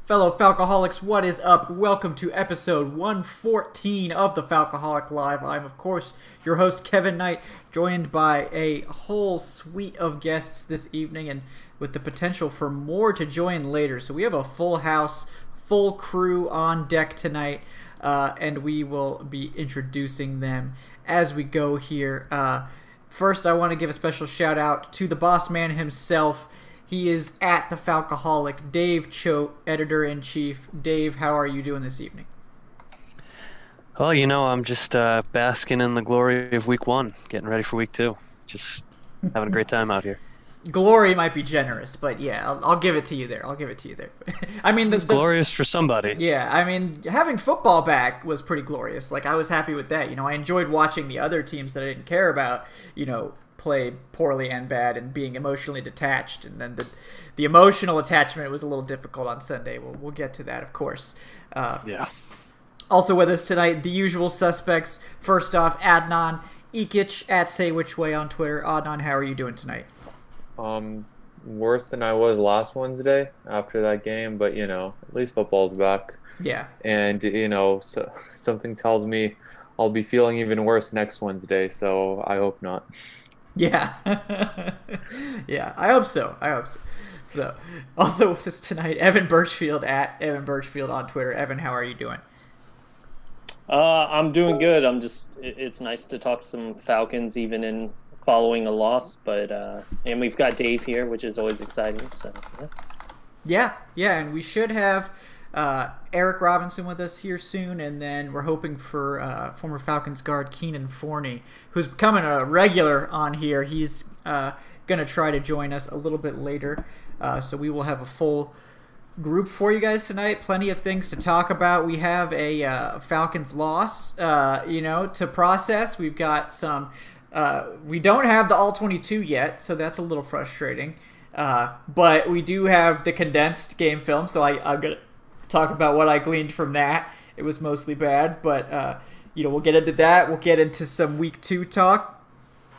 Fellow Falcoholics, what is up? Welcome to episode 114 of the Falcoholic Live. I'm, of course, your host, Kevin Knight, joined by a whole suite of guests this evening and with the potential for more to join later. So we have a full house, full crew on deck tonight, and we will be introducing them as we go here. First, I want to give a special shout out to the boss man himself. He is at the Falcoholic, Dave Choate, editor-in-chief. Dave, how are you doing this evening? Well, I'm just basking in the glory of week one, getting ready for week two. Just having a great time out here. Glory might be generous, but yeah, I'll give it to you there. I mean, it's glorious for somebody. Yeah, I mean, having football back was pretty glorious. Like, I was happy with that. I enjoyed watching the other teams that I didn't care about, play poorly and bad and being emotionally detached, and then the emotional attachment was a little difficult on Sunday. We'll get to that, of course. Yeah. Also with us tonight, the usual suspects. First off, Adnan Ikic at Say Which Way on Twitter. Adnan, how are you doing tonight? Worse than I was last Wednesday after that game, but at least football's back. Yeah. And so something tells me I'll be feeling even worse next Wednesday, so I hope not. Yeah. Yeah, I hope so. So, also with us tonight, Evan Birchfield at Evan Birchfield on Twitter. Evan, how are you doing? I'm doing good. It's nice to talk to some Falcons even in following a loss, but and we've got Dave here, which is always exciting. So yeah, and we should have Eric Robinson with us here soon, and then we're hoping for former Falcons guard Keenan Forney, who's becoming a regular on here. He's going to try to join us a little bit later, so we will have a full group for you guys tonight. Plenty of things to talk about. We have a Falcons loss, to process. We've got some. We don't have the All-22 yet, so that's a little frustrating. But we do have the condensed game film, so I'm going to talk about what I gleaned from that. It was mostly bad, but we'll get into that. We'll get into some week 2 talk,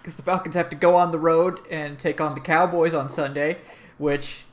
because the Falcons have to go on the road and take on the Cowboys on Sunday, which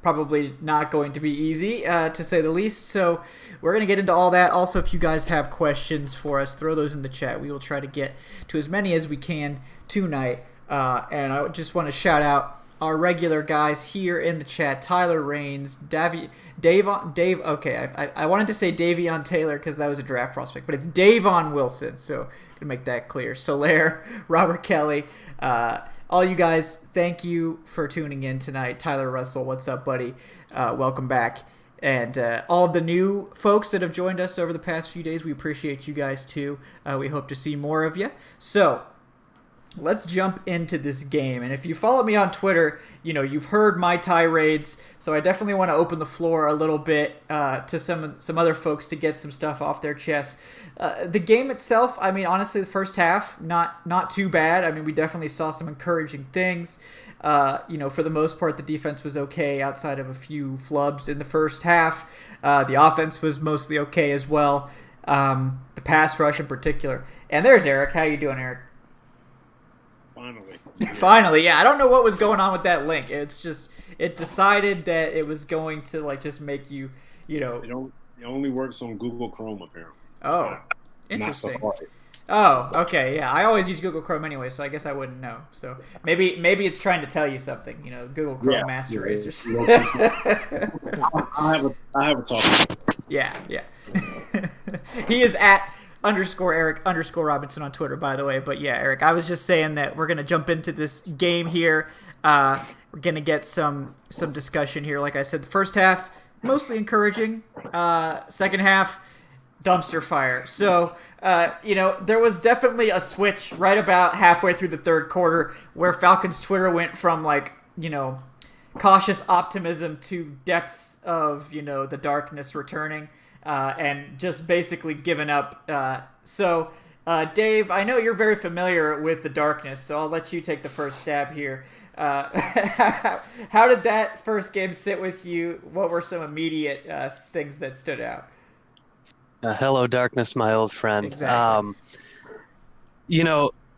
probably not going to be easy, to say the least. So we're going to get into all that. Also, if you guys have questions for us, throw those in the chat. We will try to get to as many as we can tonight. And I just want to shout out our regular guys here in the chat: Tyler Raines, Dave. Okay, I wanted to say Davion Taylor because that was a draft prospect, but it's Davon Wilson. So to make that clear, Solaire, Robert Kelly, all you guys, thank you for tuning in tonight. Tyler Russell, what's up, buddy? Welcome back. And all of the new folks that have joined us over the past few days, we appreciate you guys too. We hope to see more of you. So let's jump into this game. And if you follow me on Twitter, you've heard my tirades. So I definitely want to open the floor a little bit to some other folks to get some stuff off their chests. The game itself, I mean, honestly, the first half, not too bad. I mean, we definitely saw some encouraging things. For the most part, the defense was okay outside of a few flubs in the first half. The offense was mostly okay as well. The pass rush in particular. And there's Eric. How you doing, Eric? Finally, yeah. I don't know what was going on with that link. It's just, it decided that it was going to just make you, It only works on Google Chrome apparently. Oh, interesting. Not Safari. Oh, okay, yeah. I always use Google Chrome anyway, so I guess I wouldn't know. So maybe it's trying to tell you something. Google Chrome Master Race or something. I have a talk. Yeah. He is at _Eric_Robinson on Twitter, by the way. But yeah, Eric, I was just saying that we're gonna jump into this game here. We're gonna get some discussion here. Like I said, the first half mostly encouraging. Second half, dumpster fire. So there was definitely a switch right about halfway through the third quarter where Falcons Twitter went from cautious optimism to depths of the darkness returning. And just basically given up. So, Dave, I know you're very familiar with the darkness, so I'll let you take the first stab here. How did that first game sit with you? What were some immediate things that stood out? Hello, darkness, my old friend. Exactly.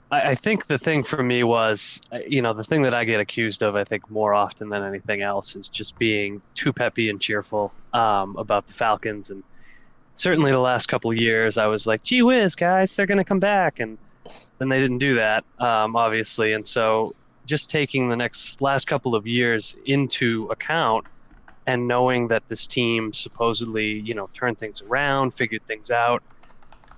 I think the thing for me was, the thing that I get accused of, I think more often than anything else, is just being too peppy and cheerful about the Falcons. And certainly the last couple of years, I was like, gee whiz, guys, they're going to come back. And then they didn't do that, obviously. And so just taking the last couple of years into account and knowing that this team supposedly, turned things around, figured things out,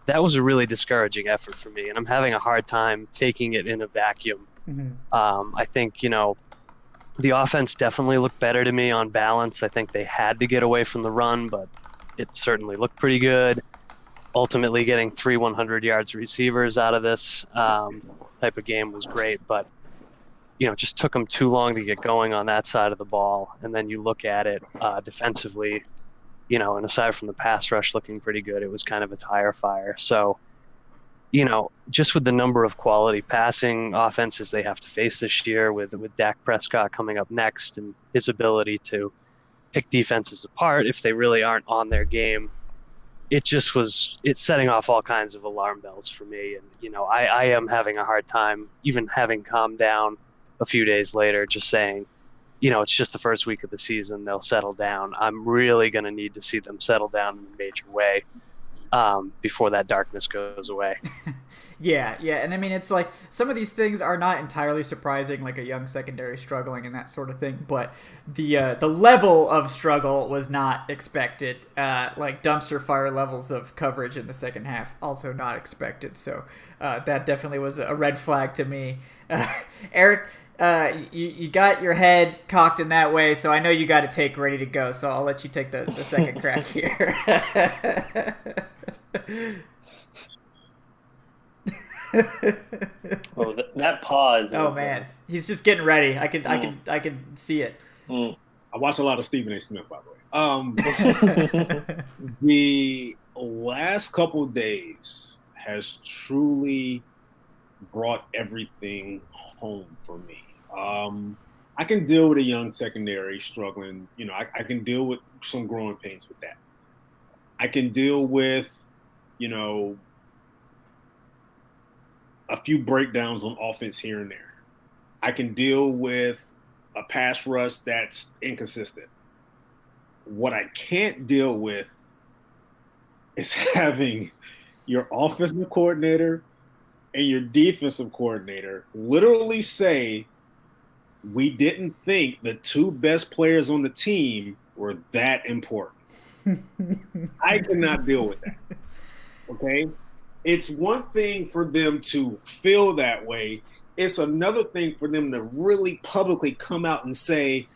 that was a really discouraging effort for me. And I'm having a hard time taking it in a vacuum. Mm-hmm. I think, the offense definitely looked better to me on balance. I think they had to get away from the run, but it certainly looked pretty good. Ultimately, getting 3 100 yards receivers out of this type of game was great, but it just took them too long to get going on that side of the ball. And then you look at it defensively, and aside from the pass rush looking pretty good, it was kind of a tire fire. So, just with the number of quality passing offenses they have to face this year, with Dak Prescott coming up next and his ability to pick defenses apart if they really aren't on their game, it's setting off all kinds of alarm bells for me. And, I am having a hard time, even having calmed down a few days later, just saying, it's just the first week of the season. They'll settle down. I'm really going to need to see them settle down in a major way before that darkness goes away. Yeah. And I mean, it's like some of these things are not entirely surprising, like a young secondary struggling and that sort of thing. But the level of struggle was not expected. Like dumpster fire levels of coverage in the second half, also not expected. So that definitely was a red flag to me. Eric, you got your head cocked in that way, so I know you got a take ready to go. So I'll let you take the second crack here. Oh, that pause. Oh man, he's just getting ready. I can see it. I watch a lot of Stephen A. Smith, by the way. The last couple of days has truly brought everything home for me. I can deal with a young secondary struggling. I can deal with some growing pains with that. I can deal with, a few breakdowns on offense here and there. I can deal with a pass rush that's inconsistent. What I can't deal with is having your offensive coordinator and your defensive coordinator literally say, we didn't think the 2 best players on the team were that important. I cannot deal with that. Okay? It's one thing for them to feel that way. It's another thing for them to really publicly come out and say,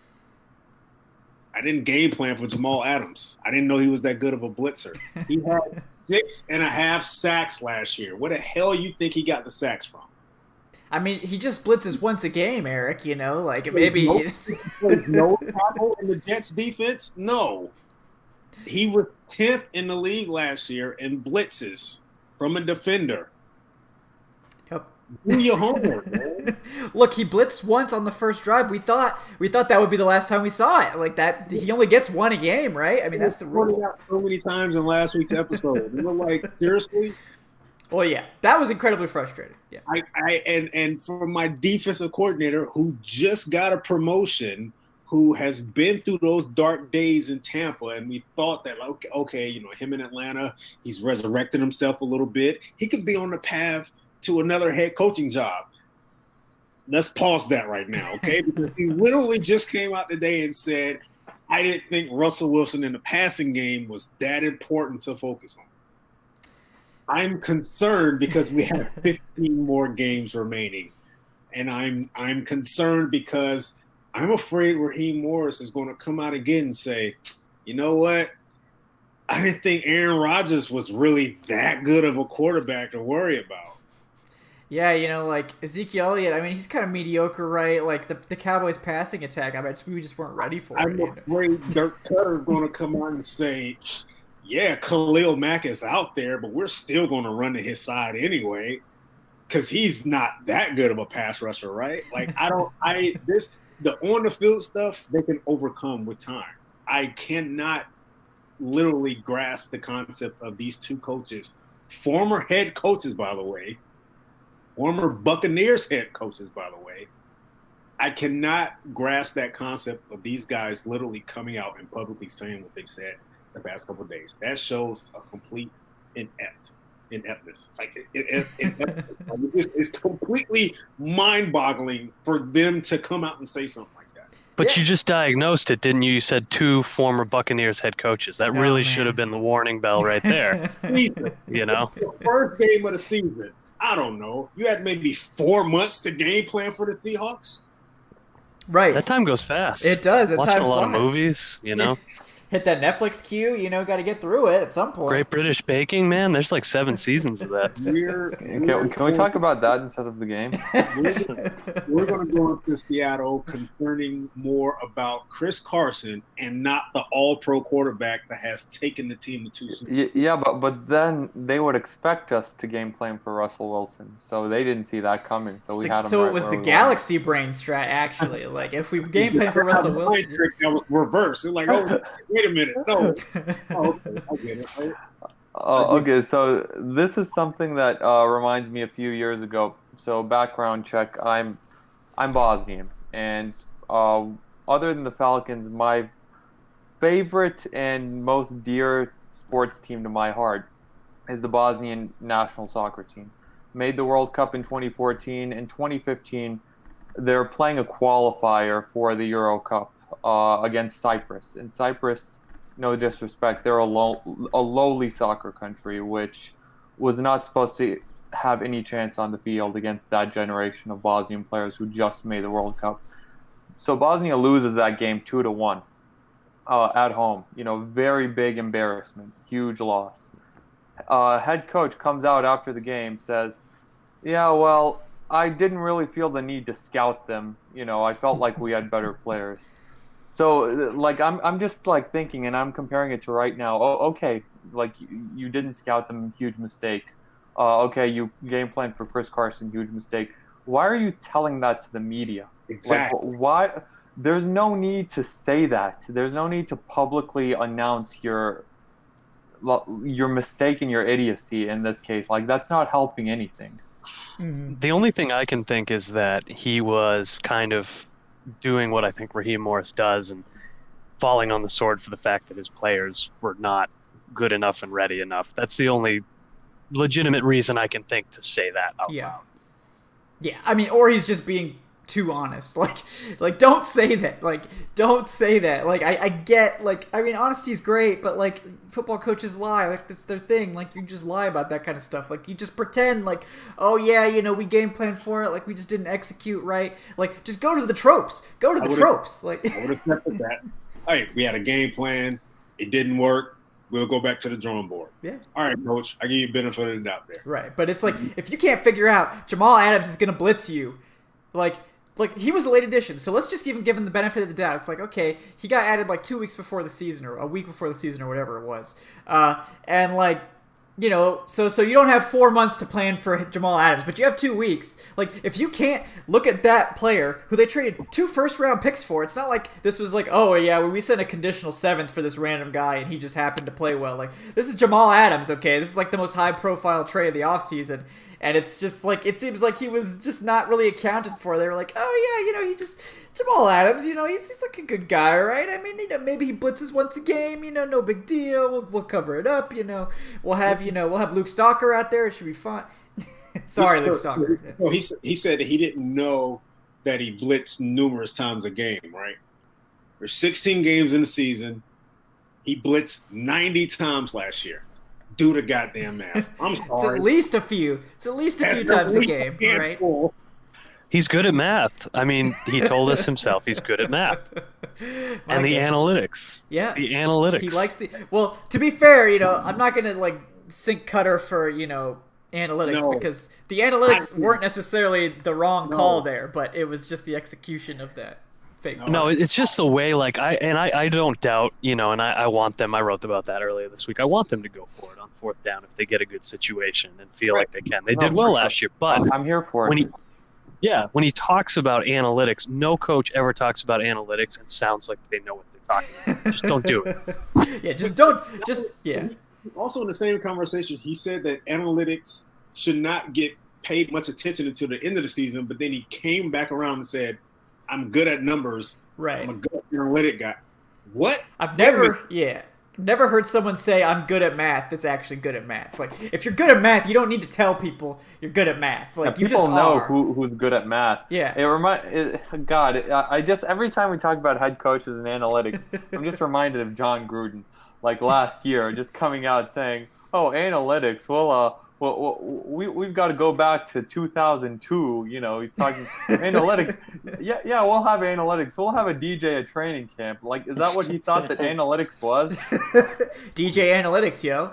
I didn't game plan for Jamal Adams. I didn't know he was that good of a blitzer. He had 6.5 sacks last year. Where the hell you think he got the sacks from? I mean, he just blitzes once a game, Eric. Like maybe. There's no tackle in the Jets defense? No. He was 10th in the league last year in blitzes from a defender. Yep. Do your homework, man. Look, he blitzed once on the first drive. We thought that would be the last time we saw it. Like that, he only gets one a game, right? I mean, that's the rule. Out so many times in last week's episode. We were like, seriously? Well, yeah, that was incredibly frustrating. Yeah. And for my defensive coordinator who just got a promotion, who has been through those dark days in Tampa, and we thought that, okay, him in Atlanta, he's resurrected himself a little bit. He could be on the path to another head coaching job. Let's pause that right now, okay? Because he literally just came out today and said, I didn't think Russell Wilson in the passing game was that important to focus on. I'm concerned because we have 15 more games remaining. And I'm concerned because I'm afraid Raheem Morris is going to come out again and say, you know what? I didn't think Aaron Rodgers was really that good of a quarterback to worry about. Yeah, like Ezekiel Elliott, I mean, he's kind of mediocre, right? Like the Cowboys' passing attack, I bet we just weren't ready for it. I'm afraid Dirk Cutter is going to come out and say, yeah, Khalil Mack is out there, but we're still going to run to his side anyway because he's not that good of a pass rusher, right? Like, the on the field stuff, they can overcome with time. I cannot literally grasp the concept of these 2 coaches, former head coaches, by the way, former Buccaneers head coaches, by the way. I cannot grasp that concept of these guys literally coming out and publicly saying what they've said the past couple of days. That shows a complete ineptness. Like it's completely mind-boggling for them to come out and say something like that. But you just diagnosed it, didn't you? You said 2 former Buccaneers head coaches. That really should have been the warning bell right there. You know, the first game of the season. I don't know. You had maybe 4 months to game plan for the Seahawks. Right. That time goes fast. It does. Watching time a lot flies. of movies, you know. Hit that Netflix queue, got to get through it at some point. Great British Baking, man. There's like 7 seasons of that. Can we talk about that instead of the game? We're going to go up to Seattle concerning more about Chris Carson and not the all-pro quarterback that has taken the team to 2 Super Bowls. Yeah, but then they would expect us to game plan for Russell Wilson, so they didn't see that coming. So we had him. So right it was where the we Galaxy brain strat, actually. Like if we game plan for Russell Wilson, That was reverse. It was like, oh, wait a minute, no. Oh, okay, I get it. Okay, so this is something that reminds me a few years ago. So background check, I'm Bosnian, and other than the Falcons, my favorite and most dear sports team to my heart is the Bosnian national soccer team. Made the World Cup in 2014. In 2015, they're playing a qualifier for the Euro Cup against Cyprus. And Cyprus, no disrespect, they're a lowly soccer country, which was not supposed to have any chance on the field against that generation of Bosnian players who just made the World Cup. So Bosnia loses that game 2-1 at home. Very big embarrassment, huge loss. Head coach comes out after the game, says, "Yeah, well, I didn't really feel the need to scout them. I felt like we had better players." So, like, I'm just, like, thinking, and I'm comparing it to right now. Oh, okay, like, you didn't scout them, huge mistake. Okay, you game plan for Chris Carson, huge mistake. Why are you telling that to the media? Exactly. Like, why? There's no need to say that. There's no need to publicly announce your mistake and your idiocy in this case. Like, that's not helping anything. Mm-hmm. The only thing I can think is that he was kind of doing what I think Raheem Morris does and falling on the sword for the fact that his players were not good enough and ready enough. That's the only legitimate reason I can think to say that out loud. Yeah, I mean, or he's just being too honest. Like don't say that. Like, don't say that. Like, I get, like, I mean, honesty's great, but, like, football coaches lie. Like, that's their thing. Like, you just lie about that kind of stuff. Like, you just pretend, like, oh, yeah, we game planned for it. Like, we just didn't execute right. Like, just go to the tropes. Go to the tropes. Like, I would have accepted that. Hey, we had a game plan. It didn't work. We'll go back to the drawing board. Yeah. All right, coach. I give you benefit of the doubt there. Right. But it's like, if you can't figure out Jamal Adams is going to blitz you, like he was a late addition, so let's just give him the benefit of the doubt. It's like, okay, he got added like 2 weeks before the season, or a week before the season, or whatever it was. And like, so you don't have 4 months to plan for Jamal Adams, but you have 2 weeks. Like, if you can't look at that player who they traded 2 first-round picks for, it's not like this was like, oh yeah, we sent a conditional 7th for this random guy and he just happened to play well. Like, this is Jamal Adams, okay? This is like the most high-profile trade of the offseason. And it's just like, it seems like he was just not really accounted for. They were like, oh yeah, Jamal Adams, he's like a good guy, right? I mean, maybe he blitzes once a game, no big deal. We'll cover it up, We'll have Luke Stalker out there. It should be fine. Sorry, Luke Stalker. Well, he said that he didn't know that he blitzed numerous times a game, right? There's 16 games in the season. He blitzed 90 times last year. Do the goddamn math. I'm sorry. It's at least a few. Times a game, right? He's good at math. I mean, he told us himself he's good at math. And the analytics. Yeah. The analytics. He likes well, to be fair, I'm not going to, like, sink Cutter for, analytics, because the analytics weren't necessarily the wrong call there, but it was just the execution of that. No, it's just the way, like, I don't doubt, and I want them. I wrote about that earlier this week. I want them to go for it on 4th down if they get a good situation and feel like they can. They did well last year, but I'm here for it. When he talks about analytics, no coach ever talks about analytics and sounds like they know what they're talking about. Just don't do it. Also in the same conversation, he said that analytics should not get paid much attention until the end of the season, but then he came back around and said, I'm good at numbers. Right. I'm a good analytic guy. What? I've never heard someone say I'm good at math that's actually good at math. Like, if you're good at math, you don't need to tell people you're good at math. Like, you people just know are. who's good at math. Yeah. I just every time we talk about head coaches and analytics, I'm just reminded of John Gruden, like last year, just coming out saying, "Oh, analytics. Well, we've got to go back to 2002. You know, he's talking analytics. Yeah, we'll have analytics. We'll have a DJ at training camp. Like, is that what he thought that analytics was? DJ Analytics, yo.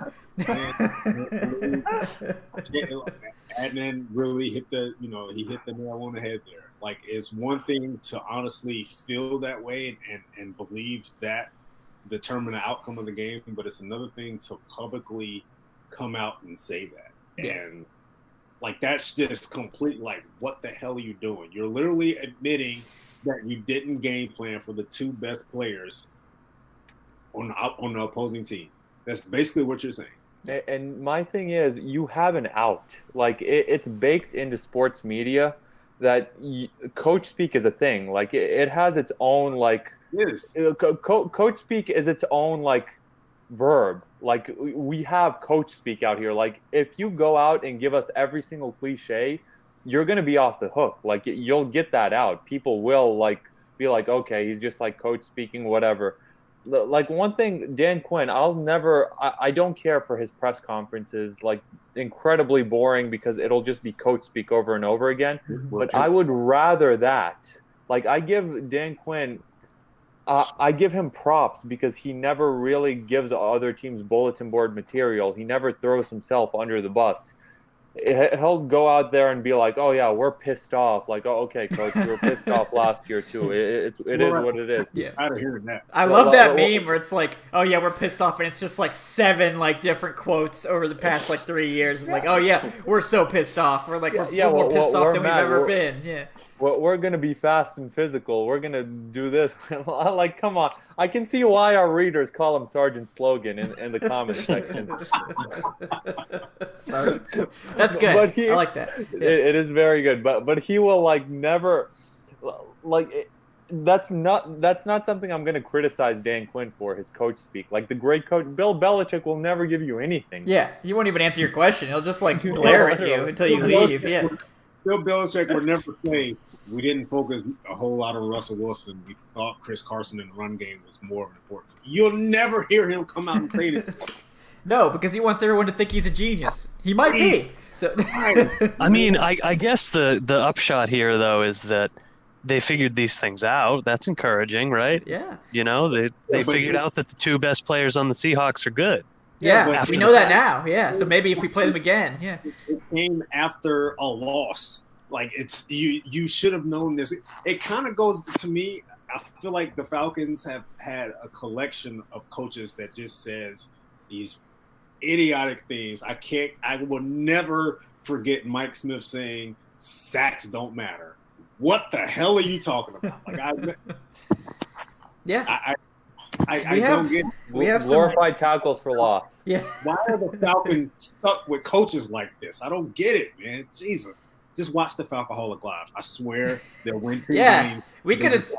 And then really hit the nail on the head there. Like, it's one thing to honestly feel that way and believe that determine the outcome of the game, but it's another thing to publicly come out and say that. Yeah. And like, that's just complete, like, what the hell are you doing? You're literally admitting that you didn't game plan for the two best players on the opposing team. That's basically what you're saying. And my thing is, you have an out. Like, it's baked into sports media that coach speak is a thing. Like, it has its own, like, Yes. Coach speak is its own, like, verb. Like, we have coach speak out here. Like, if you go out and give us every single cliche, you're going to be off the hook. Like, you'll get that out. People will, like, be like, okay, he's just, like, coach speaking, whatever. Like, one thing, Dan Quinn, I don't care for his press conferences, like, incredibly boring because it'll just be coach speak over and over again. But I would rather that. Like, I give Dan Quinn, I give him props because he never really gives other teams bulletin board material. He never throws himself under the bus. He'll go out there and be like, oh, yeah, we're pissed off. Like, oh, okay, coach, we were pissed off last year, too. It is what it is. Yeah. Out of hearing that. I love that meme where it's like, oh, yeah, we're pissed off. And it's just like 7 like different quotes over the past like 3 years. And like, oh, yeah, we're so pissed off. We're like, we're more pissed off than we've ever been. Yeah. We're going to be fast and physical. We're going to do this. Like, come on. I can see why our readers call him Sergeant Slogan in the comment section. That's good. I like that. Yeah. It is very good. But he will, like, never – like, that's not something I'm going to criticize Dan Quinn for, his coach speak. Like, the great coach – Bill Belichick will never give you anything. Yeah, he won't even answer your question. He'll just, like, glare at you until you leave. Yeah. Bill Belichick would never say, we didn't focus a whole lot on Russell Wilson. We thought Chris Carson in the run game was more important. You'll never hear him come out and say this. No, because he wants everyone to think he's a genius. He might be. So I mean, I guess the upshot here, though, is that they figured these things out. That's encouraging, right? Yeah. You know, they figured out that the two best players on the Seahawks are good. Yeah, we know that now. Yeah, so maybe if we play them again, yeah. It came after a loss. Like, it's you should have known this. It kind of goes to me. I feel like the Falcons have had a collection of coaches that just says these idiotic things. I will never forget Mike Smith saying sacks don't matter. What the hell are you talking about? Like, I don't get it. We have glorified tackles for loss. Yeah. Why are the Falcons stuck with coaches like this? I don't get it, man. Jesus. Just watch the Falcoholic live. I swear they'll win. Yeah, we could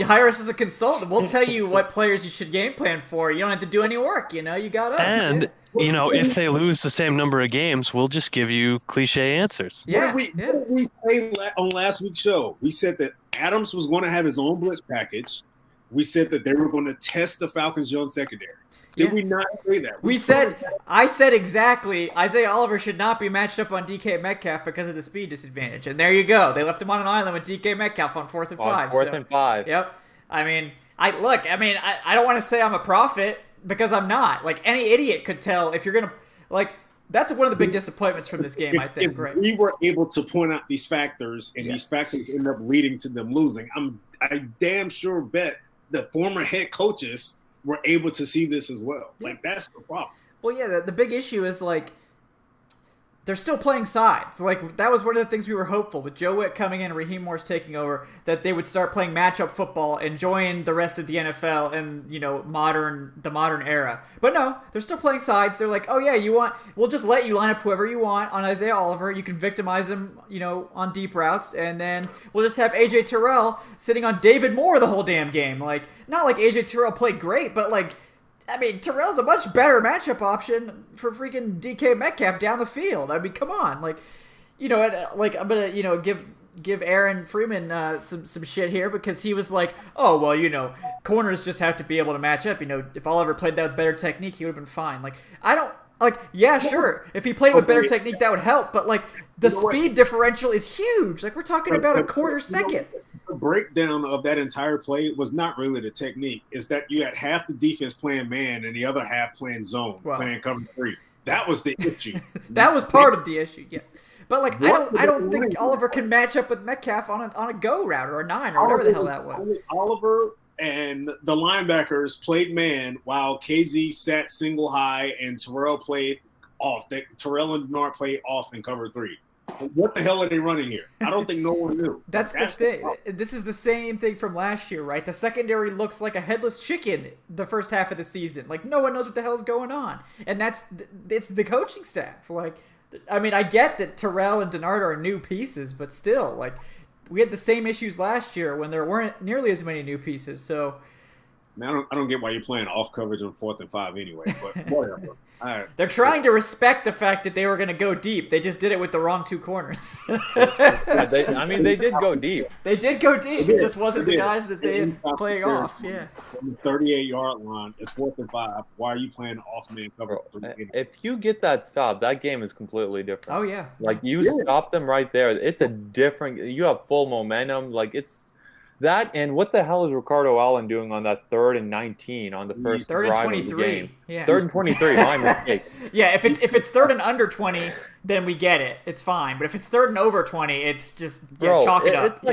hire us as a consultant. We'll tell you what players you should game plan for. You don't have to do any work. You know, you got us. And you know, if they lose the same number of games, we'll just give you cliche answers. Yeah. What did we say on last week's show? We said that Adams was going to have his own blitz package. We said that they were going to test the Falcons' young secondary. Did we not say that? I said exactly, Isaiah Oliver should not be matched up on DK Metcalf because of the speed disadvantage. And there you go. They left him on an island with DK Metcalf on 4th and 5. 4th and 5. Yep. I mean, I don't want to say I'm a prophet because I'm not. Like, any idiot could tell if you're going to, like, that's one of the big disappointments from this game, I think. If we were able to point out these factors and these factors end up leading to them losing, I damn sure bet the former head coaches were able to see this as well. Like, that's the problem. Well, yeah, the big issue is, like, they're still playing sides. Like, that was one of the things we were hopeful with Joe Witt coming in and Raheem Morris taking over, that they would start playing matchup football and join the rest of the NFL and, you know, the modern era. But no, they're still playing sides. They're like, oh yeah, we'll just let you line up whoever you want on Isaiah Oliver. You can victimize him, you know, on deep routes, and then we'll just have AJ Terrell sitting on David Moore the whole damn game. Like, not like AJ Terrell played great, but like, I mean, Terrell's a much better matchup option for freaking DK Metcalf down the field. I mean, come on. Like, you know, like, I'm going to, you know, give Aaron Freeman some shit here, because he was like, oh, well, you know, corners just have to be able to match up. You know, if Oliver played that with better technique, he would have been fine. Like, I don't, like, yeah, sure. If he played with better technique, that would help. But, like, the speed differential is huge. Like, we're talking about a quarter second. The breakdown of that entire play was not really the technique. It's that you had half the defense playing man and the other half playing zone, playing cover 3. That was the issue. That was part of the issue, yeah. But like, I don't think Oliver can match up with Metcalf on a go route or a 9 or whatever the hell that was. Oliver and the linebackers played man while KZ sat single high and Terrell played off. Terrell and Bernard played off in cover 3. What the hell are they running here? I don't think no one knew. That's the thing. This is the same thing from last year, right? The secondary looks like a headless chicken the first half of the season. Like, no one knows what the hell's going on. And it's the coaching staff. Like, I mean, I get that Terrell and Denard are new pieces, but still, like, we had the same issues last year when there weren't nearly as many new pieces. So, man, I don't get why you're playing off coverage on 4th and 5 anyway. But whatever. They're trying to respect the fact that they were going to go deep. They just did it with the wrong 2 corners. They did go deep. They did go deep. It just wasn't the guys that they had playing off. Yeah. From the 38-yard line, it's 4th and 5. Why are you playing off-man cover? If you get that stop, that game is completely different. Oh, yeah. Like, you stop them right there. It's a different – you have full momentum. Like, it's – that, and what the hell is Ricardo Allen doing on that 3rd and 19 on the first drive of the game? Yeah. 3rd and 23, my mistake. Yeah, if it's 3rd and under 20, then we get it. It's fine. But if it's 3rd and over 20, it's just chalk it up.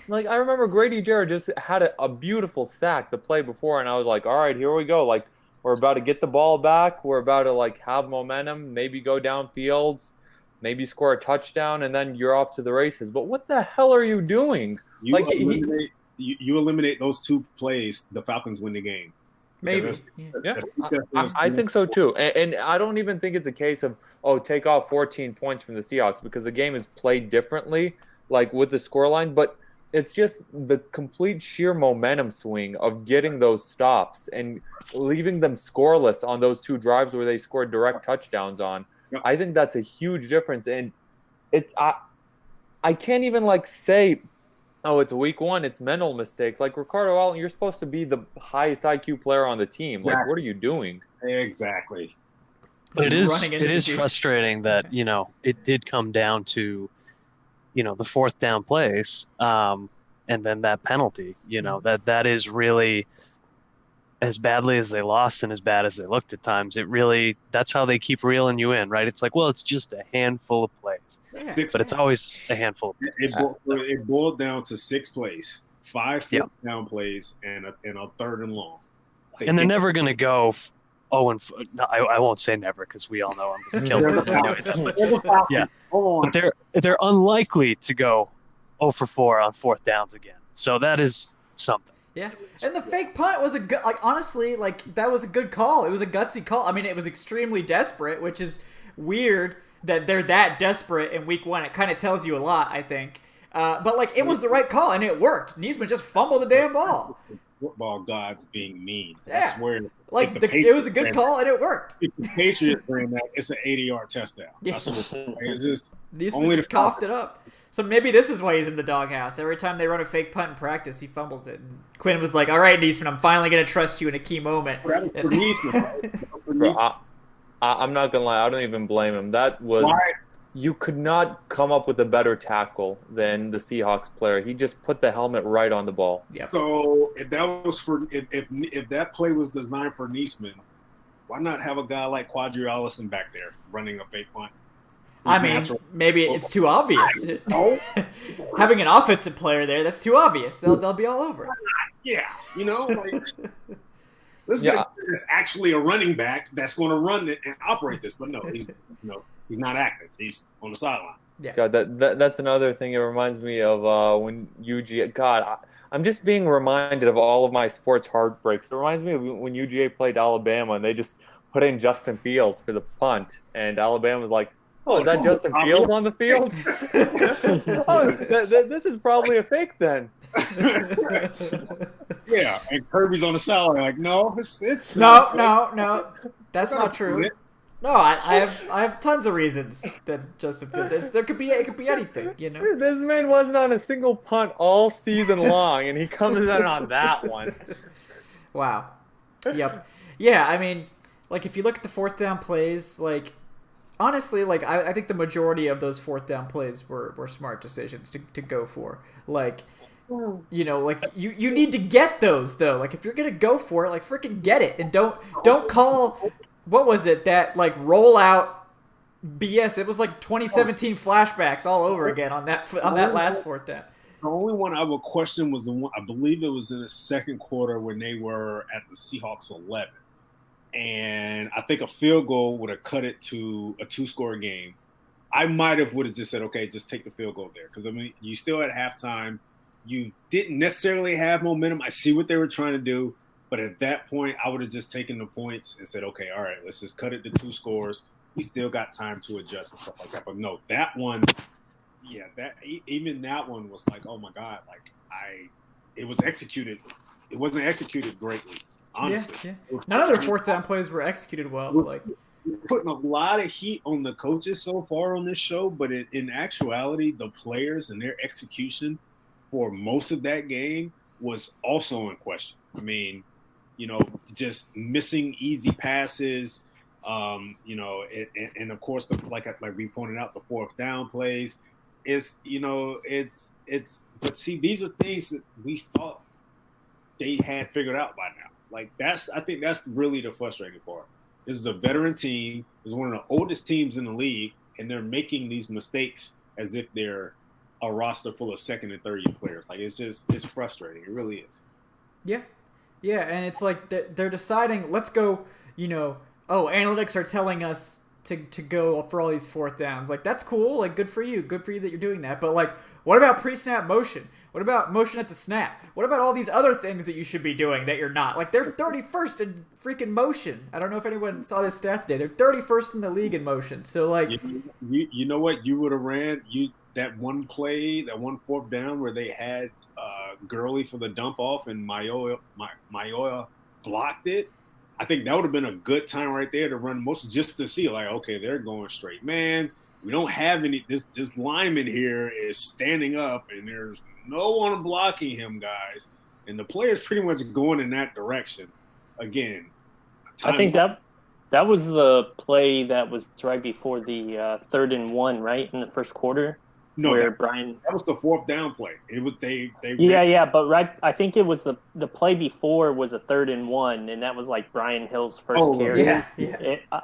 Like, I remember Grady Jarrett just had a beautiful sack the play before, and I was like, all right, here we go. Like, we're about to get the ball back. We're about to, like, have momentum, maybe go downfield, maybe score a touchdown, and then you're off to the races. But what the hell are you doing? You eliminate those 2 plays, the Falcons win the game. Maybe. I think so too. And I don't even think it's a case of, take off 14 points from the Seahawks, because the game is played differently, like with the scoreline. But it's just the complete sheer momentum swing of getting those stops and leaving them scoreless on those 2 drives where they scored direct touchdowns on. I think that's a huge difference. And I can't even like say, it's week 1, it's mental mistakes. Like, Ricardo Allen, you're supposed to be the highest IQ player on the team. Like, what are you doing? Exactly. But it is frustrating that, you know, it did come down to, you know, the 4th down plays, and then that penalty. You know, that is really, as badly as they lost and as bad as they looked at times, that's how they keep reeling you in, right? It's like, well, it's just a handful of plays, but it's always a handful of plays. It boiled down to 6 plays, 5 4th down plays, and a 3rd and long. And they're never going to go I won't say never, because we all know I'm going to kill them. Yeah, but they're unlikely to go 0 for 4 on 4th downs again. So that is something. Yeah, and the fake punt was honestly, that was a good call. It was a gutsy call. I mean, it was extremely desperate, which is weird that they're that desperate in week 1. It kind of tells you a lot, I think. But it was the right call, and it worked. Niesman just fumbled the damn ball. Football gods being mean. Yeah. I swear. It was a good call, and it worked. If the Patriots ran that, it's an 80-yard touchdown. Yeah. It's just Niesman just coughed it up. So maybe this is why he's in the doghouse. Every time they run a fake punt in practice, he fumbles it. And Quinn was like, all right, Niesman, I'm finally going to trust you in a key moment. I'm not going to lie. I don't even blame him. That was you could not come up with a better tackle than the Seahawks player. He just put the helmet right on the ball. Yep. So if that play was designed for Niesman, why not have a guy like Quadri Allison back there running a fake punt? I mean, maybe it's too obvious. Having an offensive player there, that's too obvious. They'll be all over it. Yeah, this guy is actually a running back that's going to run it and operate this. But no, He's not active. He's on the sideline. Yeah. God, that's another thing. It reminds me of when UGA. God, I'm just being reminded of all of my sports heartbreaks. It reminds me of when UGA played Alabama and they just put in Justin Fields for the punt, and Alabama was like, "Oh, is that Justin Fields on the field? Oh, this is probably a fake then." Yeah, and Kirby's on the sideline like, no, it's No. That's not true. No, I have tons of reasons that Justin Fields. It could be anything, you know. This man wasn't on a single punt all season long, and he comes in on that one. Wow. Yep. Yeah, I mean, like if you look at the fourth down plays, like honestly, like I think the majority of those fourth down plays were smart decisions to go for. Like, you know, like you need to get those though. Like if you're gonna go for it, like freaking get it, and don't call. What was it, that like rollout BS? It was like 2017 flashbacks all over again on that last fourth down. The only one I would question was the one, I believe it was in the second quarter when they were at the Seahawks 11. And I think a field goal would have cut it to a 2-score game. I would have just said, okay, just take the field goal there. Because, I mean, you still at halftime. You didn't necessarily have momentum. I see what they were trying to do. But at that point, I would have just taken the points and said, okay, all right, let's just cut it to 2 scores. We still got time to adjust and stuff like that. But no, that one, yeah, even that one was like, oh my God, like it was executed. It wasn't executed greatly, honestly. Yeah. None of their fourth down plays were executed well. Like we're putting a lot of heat on the coaches so far on this show, but in actuality, the players and their execution for most of that game was also in question. I mean, you know, just missing easy passes, you know, and of course, like we pointed out, the fourth down plays is, you know, but see, these are things that we thought they had figured out by now. Like I think that's really the frustrating part. This is a veteran team. It's one of the oldest teams in the league, and they're making these mistakes as if they're a roster full of second and third year players. Like it's frustrating. It really is. Yeah, and it's like they're deciding, let's go, you know, analytics are telling us to go for all these fourth downs. Like, that's cool. Like, good for you that you're doing that. But, like, what about pre-snap motion? What about motion at the snap? What about all these other things that you should be doing that you're not? Like, they're 31st in freaking motion. I don't know if anyone saw this stat today. They're 31st in the league in motion. So, like... You know what? You would have ran that one play, that one fourth down where they had Gurley for the dump off and Mayoya blocked it. I think that would have been a good time right there to run most, just to see, like, okay, they're going straight. Man, we don't have any. This lineman here is standing up, and there's no one blocking him, guys. And the player's pretty much going in that direction. Again, I think that was the play that was right before the 3rd and 1, right, in the first quarter. No, where that Brian. was the fourth down play. It was they. Yeah, but right. I think it was the play before was a 3rd and 1, and that was like Brian Hill's first carry. Yeah.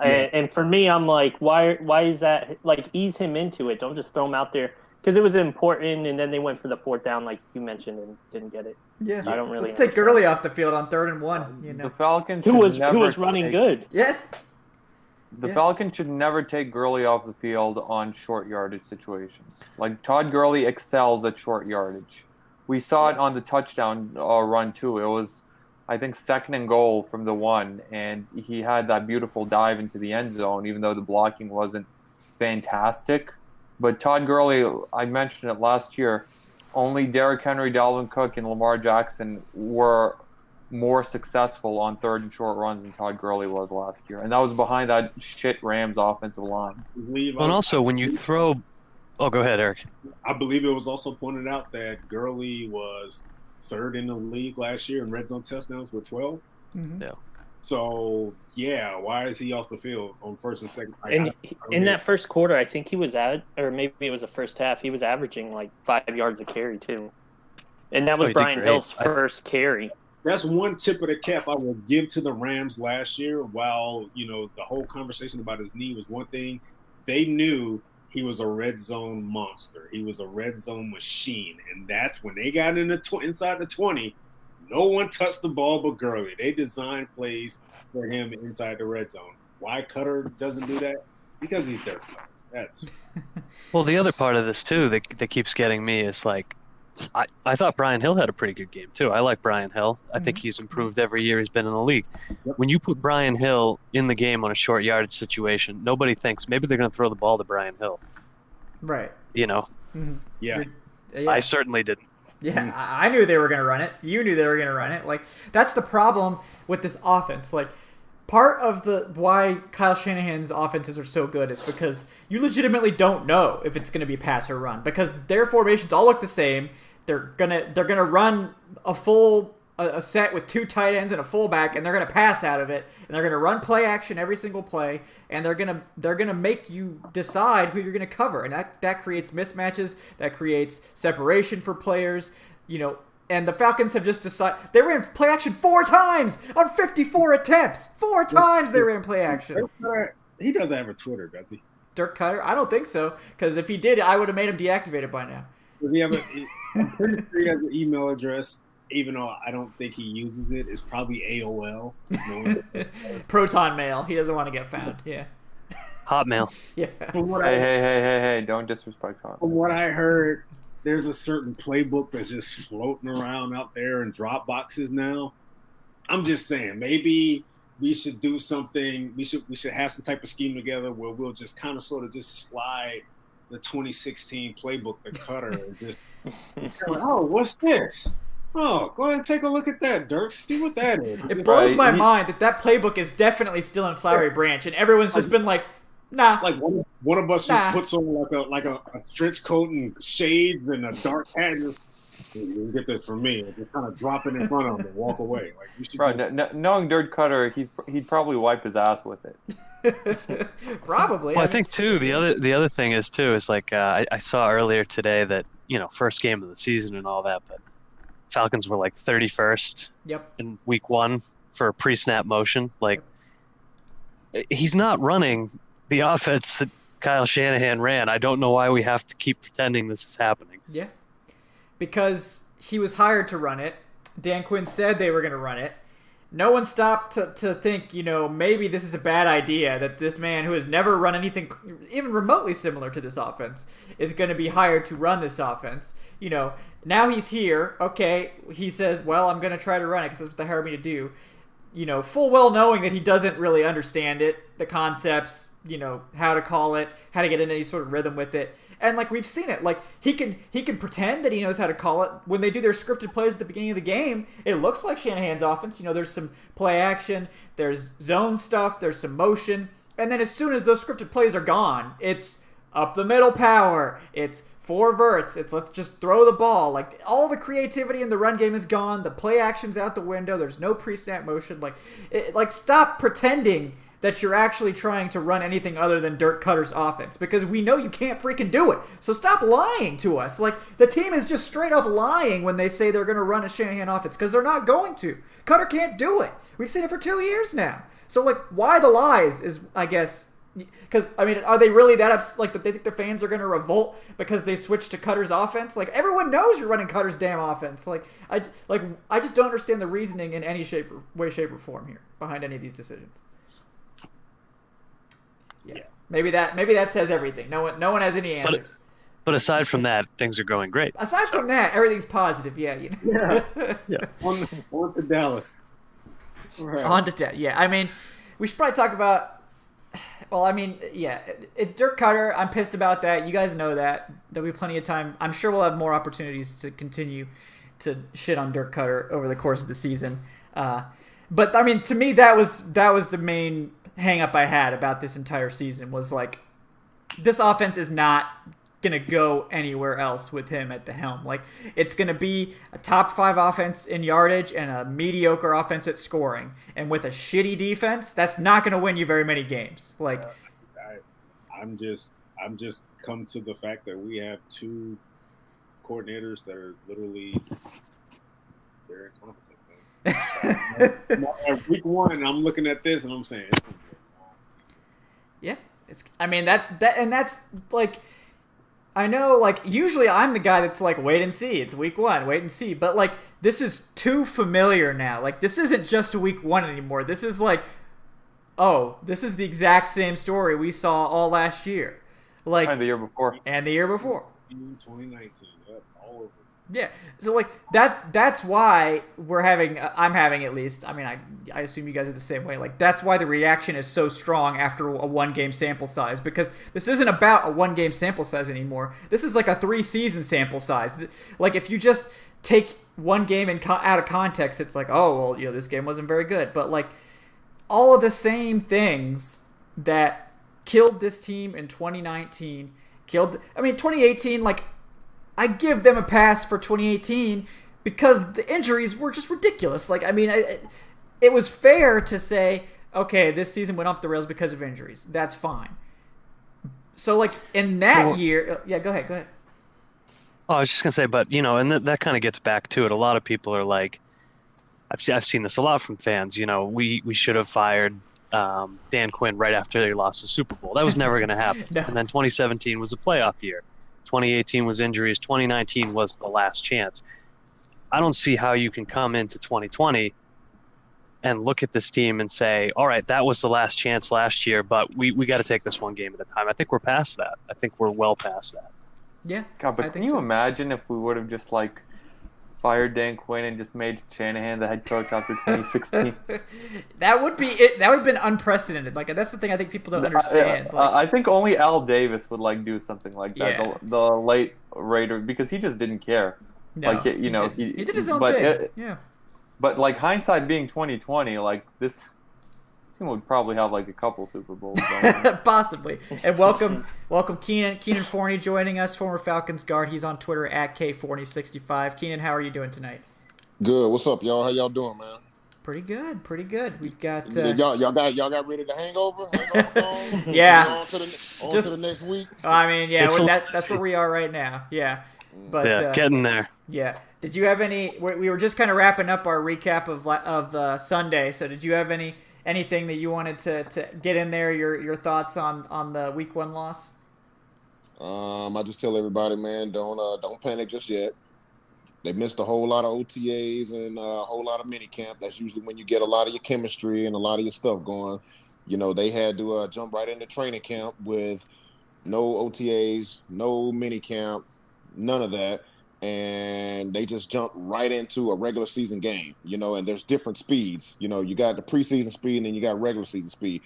And for me, I'm like, why is that? Like, ease him into it. Don't just throw him out there, because it was important. And then they went for the fourth down, like you mentioned, and didn't get it. Yeah, so I don't really. Let's take Gurley off the field on 3rd and 1. You know, The Falcons who was running good. Yes. The Falcons should never take Gurley off the field on short yardage situations. Like, Todd Gurley excels at short yardage. We saw it on the touchdown run too. It was, I think, 2nd and goal from the 1, and he had that beautiful dive into the end zone, even though the blocking wasn't fantastic. But Todd Gurley, I mentioned it last year, only Derrick Henry, Dalvin Cook, and Lamar Jackson were more successful on 3rd and short runs than Todd Gurley was last year. And that was behind that shit Rams offensive line. And also, when you throw... Oh, go ahead, Eric. I believe it was also pointed out that Gurley was 3rd in the league last year in red zone touchdowns with 12. Mm-hmm. Yeah. So, yeah, why is he off the field on 1st and 2nd? And in that first quarter, I think he was or maybe it was the first half, he was averaging like 5 yards a carry, too. And that was Brian Hill's first carry. That's one tip of the cap I will give to the Rams last year. While, you know, the whole conversation about his knee was one thing, they knew he was a red zone monster. He was a red zone machine. And that's when they got inside the 20, no one touched the ball but Gurley. They designed plays for him inside the red zone. Why Cutter doesn't do that? Because he's their player. That's Well, the other part of this too that keeps getting me is like, I thought Brian Hill had a pretty good game too. I like Brian Hill. I think he's improved every year he's been in the league. Yep. When you put Brian Hill in the game on a short yardage situation, nobody thinks maybe they're going to throw the ball to Brian Hill. Right. You know, yeah. Yeah. I certainly didn't. Yeah, I knew they were going to run it. You knew they were going to run it. Like, that's the problem with this offense. Like, part of the why Kyle Shanahan's offenses are so good is because you legitimately don't know if it's going to be pass or run, because their formations all look the same. They're gonna run a set with 2 tight ends and a fullback, and they're gonna pass out of it, and they're gonna run play action every single play, and they're gonna make you decide who you're gonna cover, and that creates mismatches, that creates separation for players, you know. And the Falcons have just decided they ran play action 4 times on 54 attempts. 4 times they ran play action. He doesn't have a Twitter, does he? Dirk Cutter? I don't think so, because if he did, I would have made him deactivated by now. Does he have I'm pretty sure he has an email address, even though I don't think he uses it. It's probably AOL. Proton Mail. He doesn't want to get found. Yeah. Hotmail. Yeah. Hey, don't disrespect Hotmail. From what I heard, there's a certain playbook that's just floating around out there in drop boxes now. I'm just saying, maybe we should do something. We should have some type of scheme together where we'll just kind of sort of just slide the 2016 playbook to Cutter and just, oh, what's this? Oh, go ahead and take a look at that, Dirk. See what that is. It blows my mind that playbook is definitely still in Flowery Branch, and everyone's just been like, nah. Like one of us just puts on like a trench coat and shades and a dark hat. And you get this from me. And just kind of drop it in front of him and walk away. Like you should knowing Dirk Cutter, he'd probably wipe his ass with it. Probably. Well, I think too the other thing is like I saw earlier today that, you know, first game of the season and all that, but Falcons were like 31st in week 1 for pre-snap motion. Like, he's not running the offense that Kyle Shanahan ran. I don't know why we have to keep pretending this is happening. Yeah, because he was hired to run it. Dan Quinn said they were going to run it. No one stopped to think, you know, maybe this is a bad idea, that this man who has never run anything even remotely similar to this offense is going to be hired to run this offense. You know, now he's here. Okay, he says, well, I'm going to try to run it because that's what they hired me to do. You know, full well knowing that he doesn't really understand it, the concepts, you know, how to call it, how to get in any sort of rhythm with it. And like we've seen it, like he can pretend that he knows how to call it. When they do their scripted plays at the beginning of the game, it looks like Shanahan's offense. You know, there's some play action, there's zone stuff, there's some motion, and then as soon as those scripted plays are gone, it's up the middle power, it's 4 verts, it's let's just throw the ball. Like, all the creativity in the run game is gone, the play action's out the window, there's no pre-snap motion. Like stop pretending that you're actually trying to run anything other than Dirk Cutter's offense, because we know you can't freaking do it. So stop lying to us. Like, the team is just straight up lying when they say they're going to run a Shanahan offense, because they're not going to. Cutter can't do it. We've seen it for 2 years now. So, like, why the lies is, I guess, because, I mean, are they really that like that they think their fans are going to revolt because they switched to Cutter's offense? Like, everyone knows you're running Cutter's damn offense. I just don't understand the reasoning in any way, shape, or form here behind any of these decisions. Yeah. Maybe that says everything. No one has any answers. But aside from that, things are going great. Aside from that, everything's positive. Yeah, you know. Yeah. On to Dallas. Right. On to Dallas. Yeah. I mean, we should probably talk about. Well, I mean, yeah, it's Dirk Cutter. I'm pissed about that. You guys know that. There'll be plenty of time. I'm sure we'll have more opportunities to continue to shit on Dirk Cutter over the course of the season. But I mean, to me, that was the main hang up I had about this entire season, was like, this offense is not going to go anywhere else with him at the helm. Like, it's going to be a top 5 offense in yardage and a mediocre offense at scoring. And with a shitty defense, that's not going to win you very many games. Like, I'm just come to the fact that we have 2 coordinators that are literally very incompetent. At week 1, I'm looking at this and I'm saying, it's gonna be a long season. Yeah, I mean that's like, I know, like, usually I'm the guy that's like, wait and see. It's week 1, wait and see. But, like, this is too familiar now. Like, this isn't just week 1 anymore. This is like, oh, this is the exact same story we saw all last year. Like, And the year before. And the year before. 2019. Yep, all over. Yeah. So like that's why I'm having at least. I mean, I assume you guys are the same way. Like that's why the reaction is so strong after a 1-game sample size, because this isn't about a 1-game sample size anymore. This is like a 3-season sample size. Like if you just take one game out of context, it's like, oh, well, this game wasn't very good. But like all of the same things that killed this team in 2019, 2018, like, I give them a pass for 2018 because the injuries were just ridiculous. Like, I mean, it was fair to say, okay, this season went off the rails because of injuries. That's fine. So, like, in that year... Yeah, go ahead. Oh, I was just going to say, but, and that kind of gets back to it. A lot of people are like, I've seen this a lot from fans, we should have fired Dan Quinn right after they lost the Super Bowl. That was never going to happen. No. And then 2017 was a playoff year. 2018 was injuries. 2019 was the last chance. I don't see how you can come into 2020 and look at this team and say, all right, that was the last chance last year, but we got to take this one game at a time. I think we're past that. I think we're well past that. Yeah. God, but can you imagine if we would have just like fired Dan Quinn and just made Shanahan the head coach after 2016? That would be it. That would have been unprecedented. Like, that's the thing I think people don't understand. I think only Al Davis would like do something like that. Yeah. The late Raider, because he just didn't care. No, like he did his own thing. Yeah. But like hindsight being 2020, like this team would probably have like a couple Super Bowls. Possibly. And welcome Keenan Forney joining us, former Falcons guard. He's on Twitter at K4065. Keenan, how are you doing tonight? Good. What's up, y'all? How y'all doing, man? Pretty good. We've got y'all got rid of the hangover? Gone? Yeah. On to the next week. I mean, yeah, that's where we are right now. Yeah. But yeah, getting there. Yeah. Did you have any? We were just kind of wrapping up our recap of Sunday. So did you have anything that you wanted to get in there? Your thoughts on the Week 1 loss? I just tell everybody, man, don't panic just yet. They missed a whole lot of OTAs and a whole lot of minicamp. That's usually when you get a lot of your chemistry and a lot of your stuff going. They had to jump right into training camp with no OTAs, no minicamp, none of that. And they just jumped right into a regular season game, and there's different speeds. You got the preseason speed and then you got regular season speed.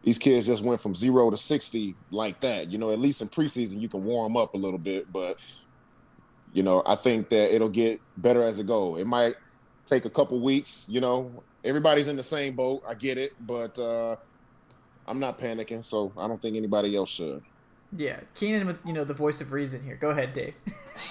These kids just went from 0 to 60 like that. At least in preseason you can warm up a little bit, but I think that it'll get better as it goes. It might take a couple weeks, everybody's in the same boat. I get it, but I'm not panicking, so I don't think anybody else should. Yeah, Keenan with the voice of reason here. Go ahead, Dave.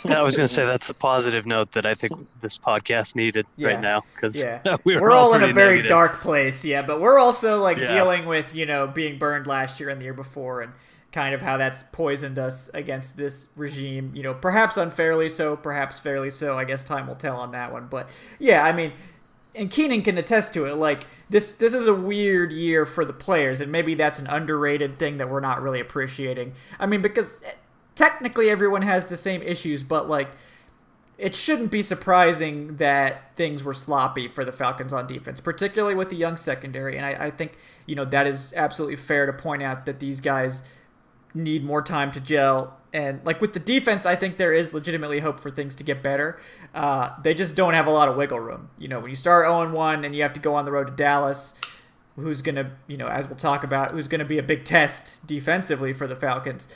I was going to say that's a positive note that I think this podcast needed right now, because we're all in a very negative. dark place. Yeah, but we're also dealing with being burned last year and the year before, and kind of how that's poisoned us against this regime. Perhaps unfairly so, perhaps fairly so. I guess time will tell on that one. But yeah, I mean. And Keenan can attest to it. Like this is a weird year for the players, and maybe that's an underrated thing that we're not really appreciating. I mean, because technically everyone has the same issues, but it shouldn't be surprising that things were sloppy for the Falcons on defense, particularly with the young secondary. And I think that is absolutely fair to point out that these guys need more time to gel. And with the defense, I think there is legitimately hope for things to get better. They just don't have a lot of wiggle room. When you start 0-1 and you have to go on the road to Dallas, who's going to, as we'll talk about, who's going to be a big test defensively for the Falcons.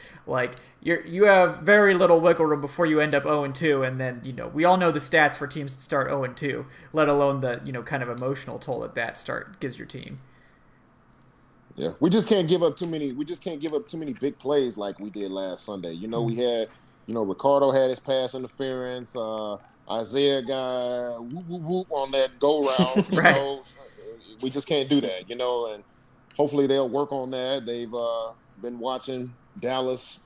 You have very little wiggle room before you end up 0-2, and then, we all know the stats for teams that start 0-2, let alone the, kind of emotional toll that start gives your team. Yeah, we just can't give up too many. We just can't give up too many big plays like we did last Sunday. We had, Ricardo had his pass interference. Isaiah got whoop whoop whoop on that go route. Right. We just can't do that. And hopefully they'll work on that. They've been watching Dallas.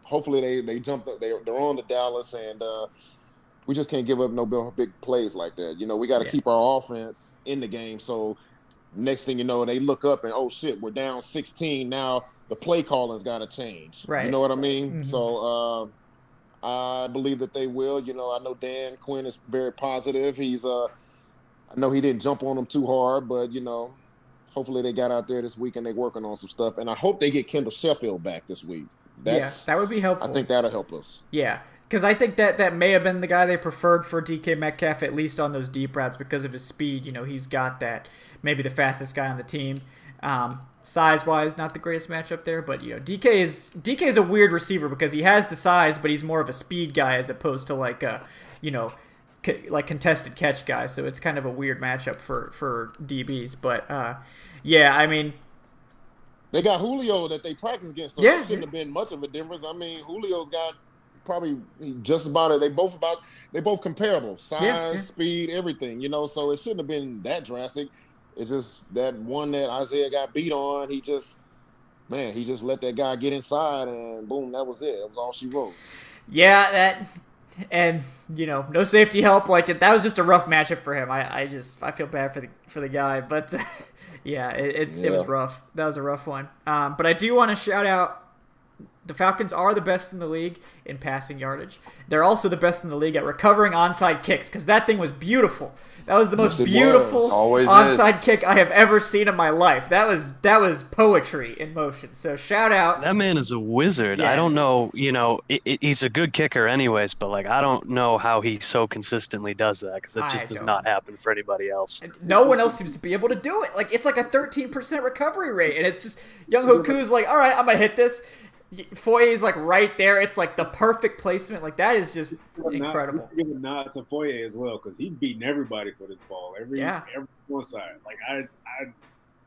Hopefully they jumped up. They're on to Dallas, and we just can't give up no big plays like that. We got to keep our offense in the game. So. Next thing you know, they look up and, oh, shit, we're down 16. Now the play calling's got to change. Right. You know what I mean? Mm-hmm. So I believe that they will. I know Dan Quinn is very positive. He's I know he didn't jump on them too hard, but, hopefully they got out there this week and they're working on some stuff. And I hope they get Kendall Sheffield back this week. that would be helpful. I think that'll help us. Yeah, because I think that may have been the guy they preferred for DK Metcalf, at least on those deep routes because of his speed. He's got that, maybe the fastest guy on the team. Size-wise, not the greatest matchup there, but DK is a weird receiver because he has the size, but he's more of a speed guy as opposed to like a like contested catch guy. So it's kind of a weird matchup for DBs. But yeah, I mean, they got Julio that they practice against, so it shouldn't have been much of a difference. I mean, Julio's got probably just about it. They both comparable, size, speed, everything. So it shouldn't have been that drastic. It's just that one that Isaiah got beat on. He just let that guy get inside, and boom, that was it. That was all she wrote. Yeah, that, and no safety help. That was just a rough matchup for him. I feel bad for the guy, but yeah, it was rough. That was a rough one. But I do want to shout out. The Falcons are the best in the league in passing yardage. They're also the best in the league at recovering onside kicks because that thing was beautiful. That was the most beautiful onside kick I have ever seen in my life. That was poetry in motion. So shout out. That man is a wizard. Yes. I don't know, he's a good kicker anyways, but I don't know how he so consistently does that because it just does not happen for anybody else. No one else seems to be able to do it. It's like a 13% recovery rate, and it's just Young Hoku's like, all right, I'm gonna hit this. Foye's right there. It's the perfect placement. That is just incredible. Give a nod to Foye as well because he's beating everybody for this ball. Every one side.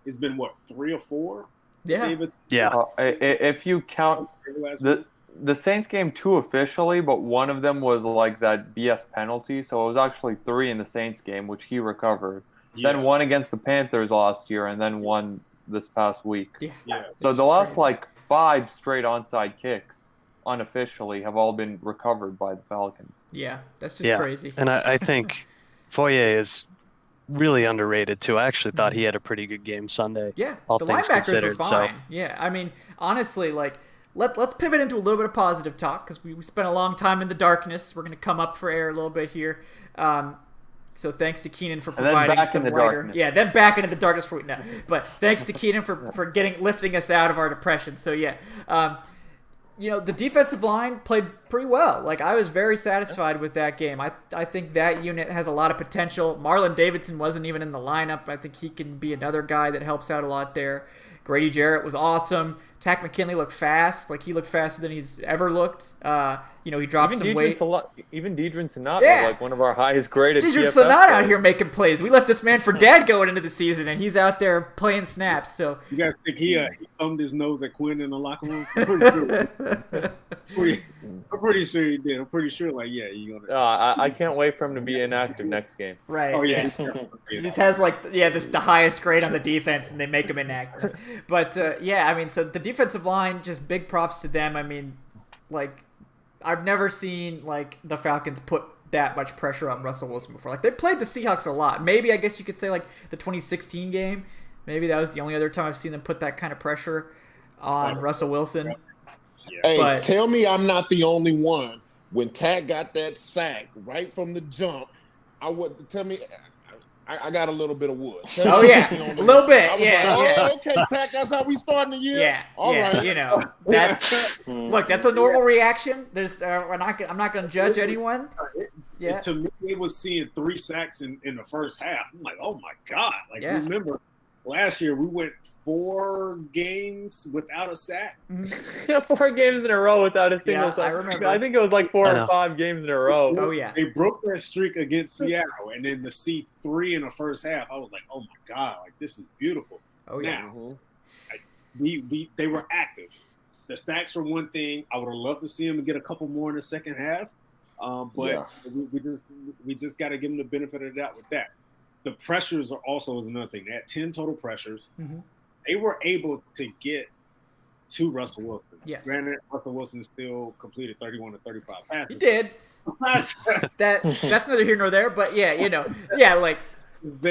It's been 3 or 4. Yeah. If you count the Saints game 2 officially, but one of them was that BS penalty, so it was actually 3 in the Saints game, which he recovered. Yeah. Then 1 against the Panthers last year, and then 1 this past week. Yeah. So the last 5 straight onside kicks unofficially have all been recovered by the Falcons. Yeah, that's just crazy. And I think Foye is really underrated too. I actually thought he had a pretty good game Sunday. Yeah, all the things linebackers considered. were fine. Yeah, I mean, honestly, let's pivot into a little bit of positive talk because we spent a long time in the darkness. We're going to come up for air a little bit here. So thanks to Keenan for providing some lighter. Yeah, then back into the darkness for no. But thanks to Keenan for lifting us out of our depression. So yeah, the defensive line played pretty well. I was very satisfied with that game. I think that unit has a lot of potential. Marlon Davidson wasn't even in the lineup. I think he can be another guy that helps out a lot there. Grady Jarrett was awesome. Tack McKinley looked fast. He looked faster than he's ever looked. He dropped some weight. Even Deidrin Sonata, one of our highest graded Deidrin Sonata out here making plays. We left this man for dead going into the season, and he's out there playing snaps. So you guys think he thumbed his nose at Quinn in the locker room? I'm pretty sure he did. I'm pretty sure, you're gonna. I can't wait for him to be inactive next game. Right. Oh yeah. He just has the highest grade on the defense, and they make him inactive. But so the defensive line, just big props to them. I mean, I've never seen the Falcons put that much pressure on Russell Wilson before. They played the Seahawks a lot. Maybe I guess you could say the 2016 game. Maybe that was the only other time I've seen them put that kind of pressure on Russell Wilson. Hey, tell me I'm not the only one. When Tack got that sack right from the jump, I got a little bit of wood. A little bit. Okay, Tack, that's how we starting the year. Yeah, all right. That's that's a normal reaction. I'm not going to judge anyone. Yeah. To me, it was seeing 3 sacks in the first half. I'm like, oh my god! Remember last year we went 4 games without a sack. 4 games in a row without a single sack. I remember. I think it was 4 or 5 games in a row. Oh yeah. They broke that streak against Seattle, and then to see 3 in the first half, I was like, oh my god, this is beautiful. Oh yeah. Now, they were active. The sacks were one thing. I would have loved to see them get a couple more in the second half, but we just got to give them the benefit of the doubt with that. The pressures are also another thing. They had 10 total pressures. Mm-hmm. They were able to get to Russell Wilson. Yes. Granted, Russell Wilson still completed 31 to 35 passes. He did. That's neither here nor there, but they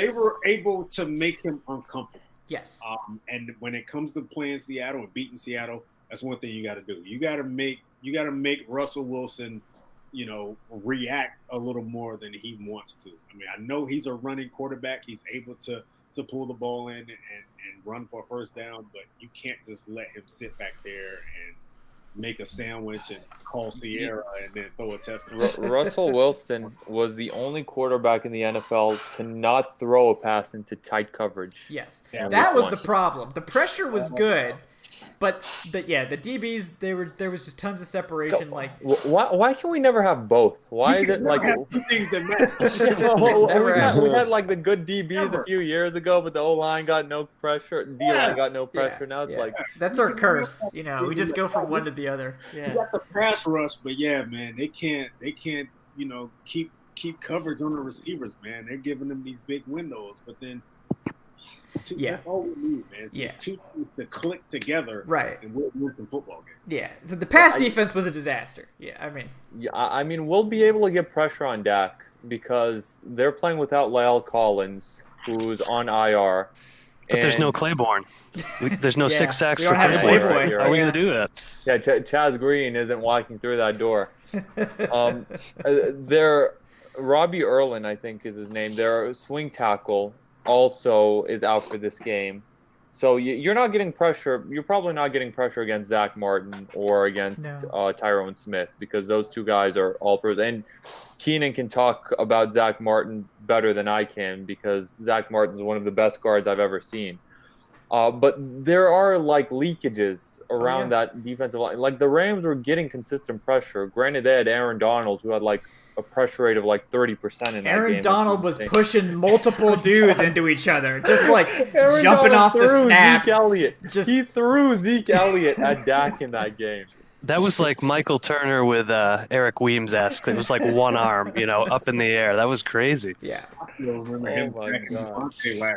were able to make him uncomfortable. Yes. And when it comes to playing Seattle and beating Seattle, that's one thing you got to do. You got to make Russell Wilson, react a little more than he wants to. I mean, I know he's a running quarterback. He's able to pull the ball in and run for a first down, but you can't just let him sit back there make a sandwich and call Sierra and then throw a touchdown. Russell Wilson was the only quarterback in the NFL to not throw a pass into tight coverage. Yes, Yeah, that was once. the problem. The pressure was good, but the DBs there was just tons of separation. Like Why can we never have both? Why is it like two things that matter? we had like the good DBs a few years ago, but the O-line got no pressure, D-line got no pressure. Now it's like that's our curse. You know, we just go from one to the other. You Yeah, got the pass rush, but yeah, man, they can't keep coverage on the receivers, man. They're giving them these big windows, but then that's all we need, man. It's just two teams to click together, right. and we'll win some football games. Yeah. So the pass defense was a disaster. Yeah, I mean, we'll be able to get pressure on Dak because they're playing without Lyle Collins, who's on IR. But there's no Claiborne. There's no 6 sacks we for don't have Claiborne. Claiborne. How are we going to do that? Yeah, Chaz Green isn't walking through that door. Robbie Erlin, I think is his name. Their swing tackle also is out for this game. So you're not getting pressure. You're probably not getting pressure against Zach Martin or against Tyrone Smith because those two guys are all pros. And Keenan can talk about Zach Martin better than I can because Zach Martin's one of the best guards I've ever seen. But there are like leakages around that defensive line. Like the Rams were getting consistent pressure. Granted, they had Aaron Donald who had like a pressure rate of like 30% in that game. Aaron Donald was pushing multiple dudes into each other, just like jumping Donald off the snap. Zeke Elliott. He threw Zeke Elliott at Dak in that game. That was like Michael Turner with Eric Weems-esque. It was like one arm, up in the air. That was crazy. Yeah. Oh my God.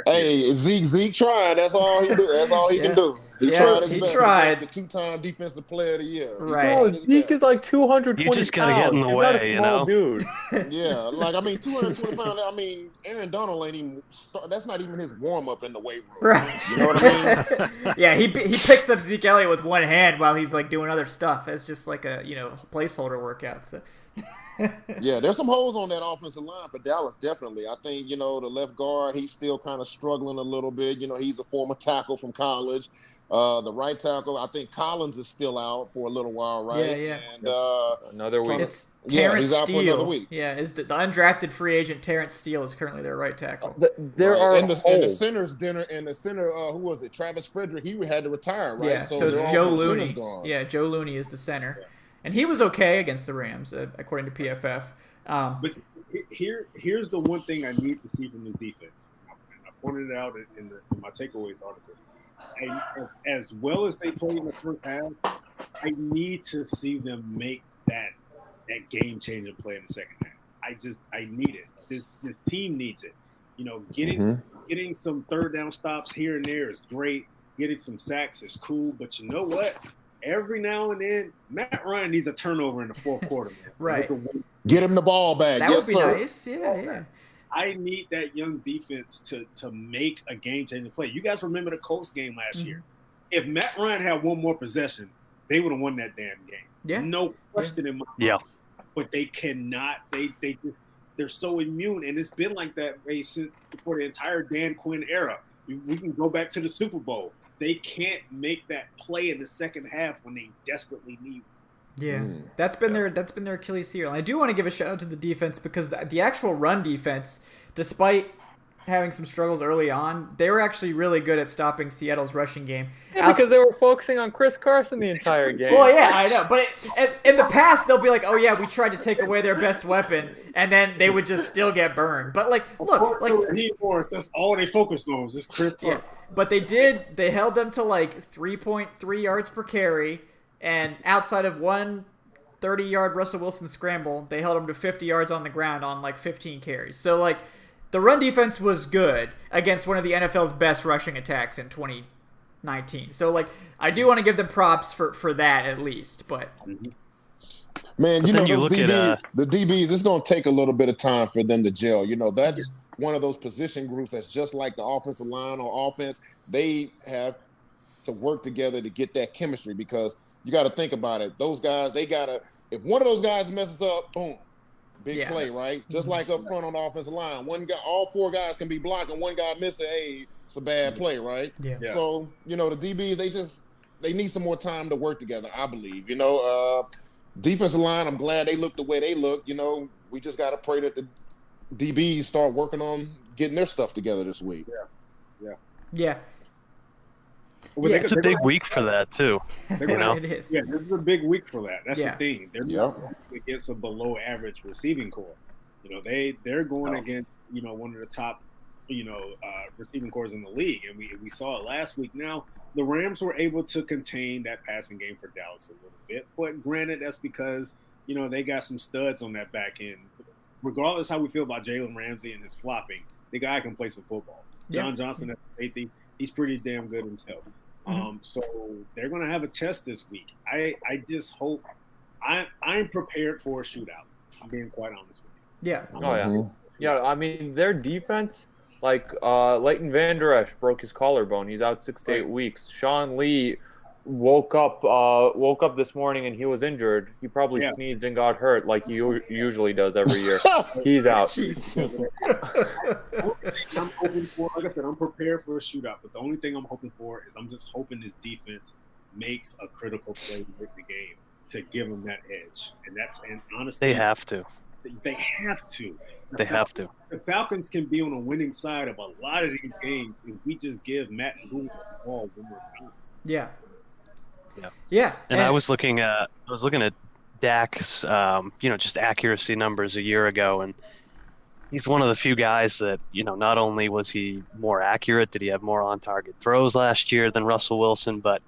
Hey, Zeke tried. That's all he do. That's all he can do. He tried his best. Tried. He's the 2-time defensive player of the year. Right. No, Zeke is like 220 You just gotta pounds. get in the He's way, not a small dude. Yeah, like 220 pounds. I mean, Aaron Donald ain't even. That's not even his warm up in the weight room. Right. You know what I mean? Yeah, he picks up Zeke Elliott with one hand while he's like doing other stuff. It's just like a placeholder workout. So. Yeah, there's some holes on that offensive line for Dallas, definitely. I think, the left guard, he's still kind of struggling a little bit. He's a former tackle from college. The right tackle, I think Collins is still out for a little while, right? Yeah. And another week. It's Terrence he's out Steele. for another week. Yeah, is the undrafted free agent Terrence Steele is currently their right tackle. There are and the center, who was it? Travis Frederick, he had to retire, right? Yeah, so it's they're all Joe three Looney. centers gone. Yeah, Joe Looney is the center. Yeah. And he was okay against the Rams, according to PFF. But here's the one thing I need to see from this defense. I pointed it out in my takeaways article. As well as they played in the first half, I need to see them make that game-changing play in the second half. I need it. This team needs it. Getting some third down stops here and there is great. Getting some sacks is cool. But you know what? Every now and then, Matt Ryan needs a turnover in the fourth quarter. Man. Right. Get him the ball back. That yes, would be sir. nice. Yeah. I need that young defense to make a game-changing play. You guys remember the Colts game last year? If Matt Ryan had one more possession, they would have won that damn game. Yeah. No question in my mind. Yeah. But they cannot. They're so immune, and it's been like that since for the entire Dan Quinn era. We can go back to the Super Bowl. They can't make that play in the second half when they desperately need it. Yeah, that's been their Achilles heel. And I do want to give a shout out to the defense because the actual run defense, despite having some struggles early on, they were actually really good at stopping Seattle's rushing game. Yeah, because they were focusing on Chris Carson the entire game. Well, yeah, I know. But in the past, they'll be like, oh, yeah, we tried to take away their best weapon, and then they would just still get burned. But, that's all they focused on was just Chris Carson. Yeah, but they held them to, 3.3 yards per carry, and outside of one 30-yard Russell Wilson scramble, they held them to 50 yards on the ground on, 15 carries. So, the run defense was good against one of the NFL's best rushing attacks in 2019. So, I do want to give them props for that at least. But man, those DBs, the DBs, it's going to take a little bit of time for them to gel. That's one of those position groups that's just like the offensive line or offense. They have to work together to get that chemistry because you got to think about it. Those guys, if one of those guys messes up, boom. Big play, right? Just like up front on the offensive line. One guy, all four guys can be blocking. One guy missing, it's a bad play, right? Yeah. So, the DBs, they need some more time to work together, I believe. You know, defensive line, I'm glad they look the way they look. You know, we just got to pray that the DBs start working on getting their stuff together this week. Yeah. Well, Yeah, It's a big week for that too. You know, It is. Yeah, this is a big week for that. That's Yeah. the thing. They're going against a below average receiving core. You know, they're going against, you know, one of the top, you know, receiving cores in the league. And we saw it last week. Now, the Rams were able to contain that passing game for Dallas a little bit. But granted, that's because, you know, they got some studs on that back end. Regardless how we feel about Jalen Ramsey and his flopping, the guy can play some football. Yeah. John Johnson at safety, he's pretty damn good himself. So they're going to have a test this week. I just hope I'm prepared for a shootout. I'm being quite honest with you. Yeah. Oh yeah, yeah. I mean, their defense, like Leighton Vander Esch broke his collarbone. He's out 6 to 8 weeks. Sean Lee woke up this morning and he was injured. He probably sneezed and got hurt like he usually does every year. He's out. Jesus. I'm hoping for, like I said, I'm prepared for a shootout. But the only thing I'm hoping for is I'm just hoping this defense makes a critical play to win the game to give them that edge. And honestly, they have to. They have to. They have to. The Falcons can be on the winning side of a lot of these games if we just give Matt Boone the ball one more time. Yeah. Yeah. Yeah. And I was looking at Dak's just accuracy numbers a year ago, and he's one of the few guys that, you know, not only was he more accurate, did he have more on target throws last year than Russell Wilson, but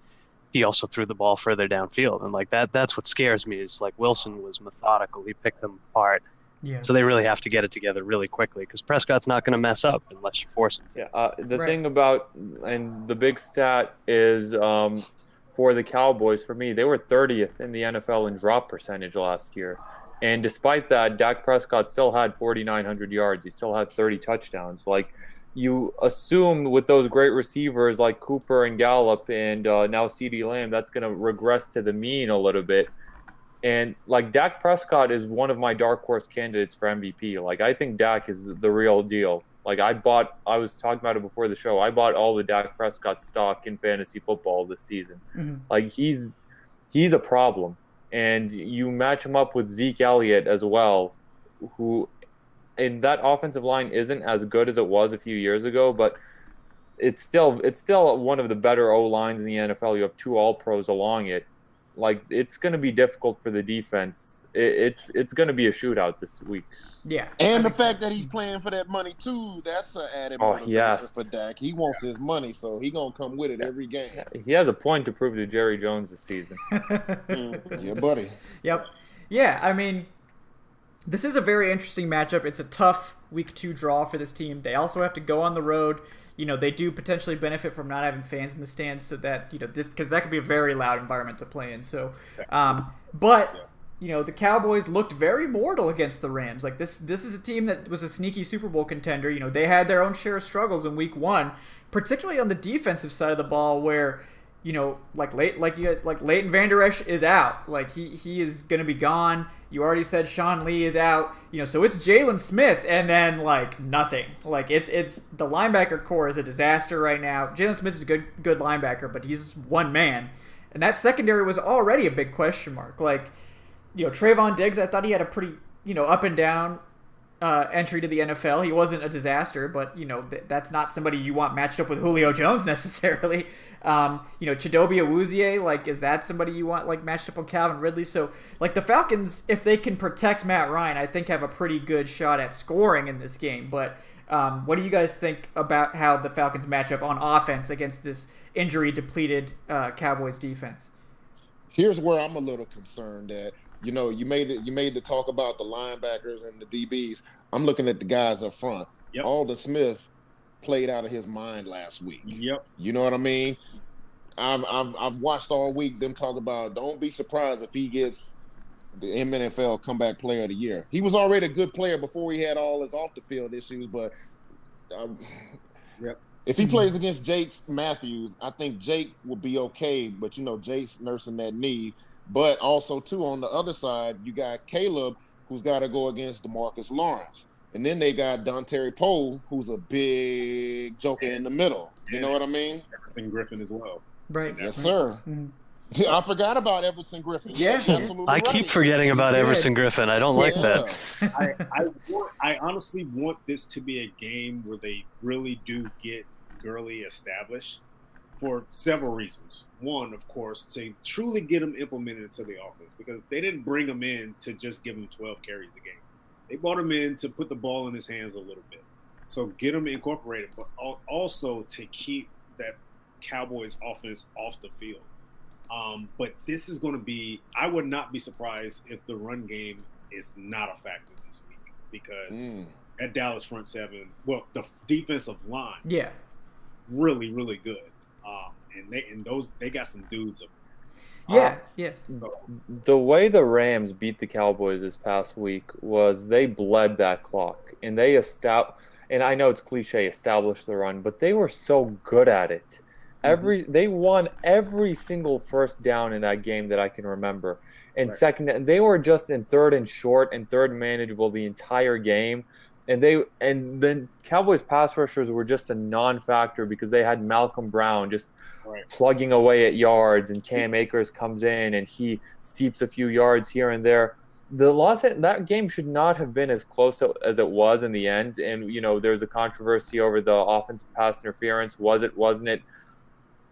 he also threw the ball further downfield. And like that's what scares me is like Wilson was methodical. He picked them apart. Yeah. So they really have to get it together really quickly because Prescott's not going to mess up unless you force him to. Yeah. The thing about, and the big stat is for the Cowboys, for me, they were 30th in the NFL in drop percentage last year. And despite that, Dak Prescott still had 4,900 yards. He still had 30 touchdowns. Like, you assume with those great receivers like Cooper and Gallup and now CeeDee Lamb, that's going to regress to the mean a little bit. And, like, Dak Prescott is one of my dark horse candidates for MVP. Like, I think Dak is the real deal. Like, I was talking about it before the show. I bought all the Dak Prescott stock in fantasy football this season. Mm-hmm. Like, he's a problem. And you match him up with Zeke Elliott as well, who, and that offensive line isn't as good as it was a few years ago, but it's still one of the better O-lines in the NFL. You have 2 All-Pros along it. Like, it's going to be difficult for the defense. It's going to be a shootout this week. Yeah. And the fact that he's playing for that money too, that's an added motivation for Dak. He wants his money, so he's going to come with it every game. He has a point to prove to Jerry Jones this season. Yeah, buddy. Yep. Yeah, I mean, this is a very interesting matchup. It's a tough week 2 draw for this team. They also have to go on the road. You know, they do potentially benefit from not having fans in the stands, so that, you know, because that could be a very loud environment to play in. So, but you know, the Cowboys looked very mortal against the Rams. Like, this is a team that was a sneaky Super Bowl contender. You know, they had their own share of struggles in week 1, particularly on the defensive side of the ball, where, you know, Leighton Vander Esch is out. Like, he is going to be gone. You already said Sean Lee is out. You know, so it's Jalen Smith and then, like, nothing. Like, it's the linebacker core is a disaster right now. Jalen Smith is a good linebacker, but he's one man. And that secondary was already a big question mark. Like, you know, Trayvon Diggs, I thought he had a pretty, you know, up and down entry to the NFL. He wasn't a disaster, but, you know, that's not somebody you want matched up with Julio Jones necessarily. You know, Chidobe Awuzie, like, is that somebody you want, like, matched up on Calvin Ridley? So, like, the Falcons, if they can protect Matt Ryan, I think have a pretty good shot at scoring in this game. But what do you guys think about how the Falcons match up on offense against this injury-depleted Cowboys defense? Here's where I'm a little concerned at. You know, you made the talk about the linebackers and the DBs. I'm looking at the guys up front. Yep. Alden Smith played out of his mind last week. Yep. You know what I mean? I've watched all week them talk about, don't be surprised if he gets the NFL Comeback Player of the Year. He was already a good player before he had all his off the field issues, but if he plays against Jake Matthews, I think Jake will be okay. But, you know, Jake's nursing that knee. But also, too, on the other side, you got Caleb, who's got to go against DeMarcus Lawrence. And then they got Dontari Poe, who's a big joker in the middle. You know what I mean? Jefferson Griffin as well. Right. Yes, sir. Mhm. I forgot about Everson Griffin. Yeah. You're absolutely I right. keep forgetting about good. Everson Griffin. I don't like that. I honestly want this to be a game where they really do get Gurley established for several reasons. One, of course, to truly get him implemented into the offense, because they didn't bring him in to just give him 12 carries a game. They brought him in to put the ball in his hands a little bit. So get him incorporated, but also to keep that Cowboys offense off the field. But this is going to be – I would not be surprised if the run game is not a factor this week, because that Dallas front seven – well, the defensive line really, really good. They got some dudes up Yeah. The way the Rams beat the Cowboys this past week was they bled that clock, and they and I know it's cliche, established the run, but they were so good at it. They won every single first down in that game that I can remember. And second, they were just in third and short and third and manageable the entire game. And then Cowboys pass rushers were just a non-factor because they had Malcolm Brown just plugging away at yards, and Cam Akers comes in and he seeps a few yards here and there. That game should not have been as close as it was in the end. And, there's a controversy over the offensive pass interference. Was it, wasn't it?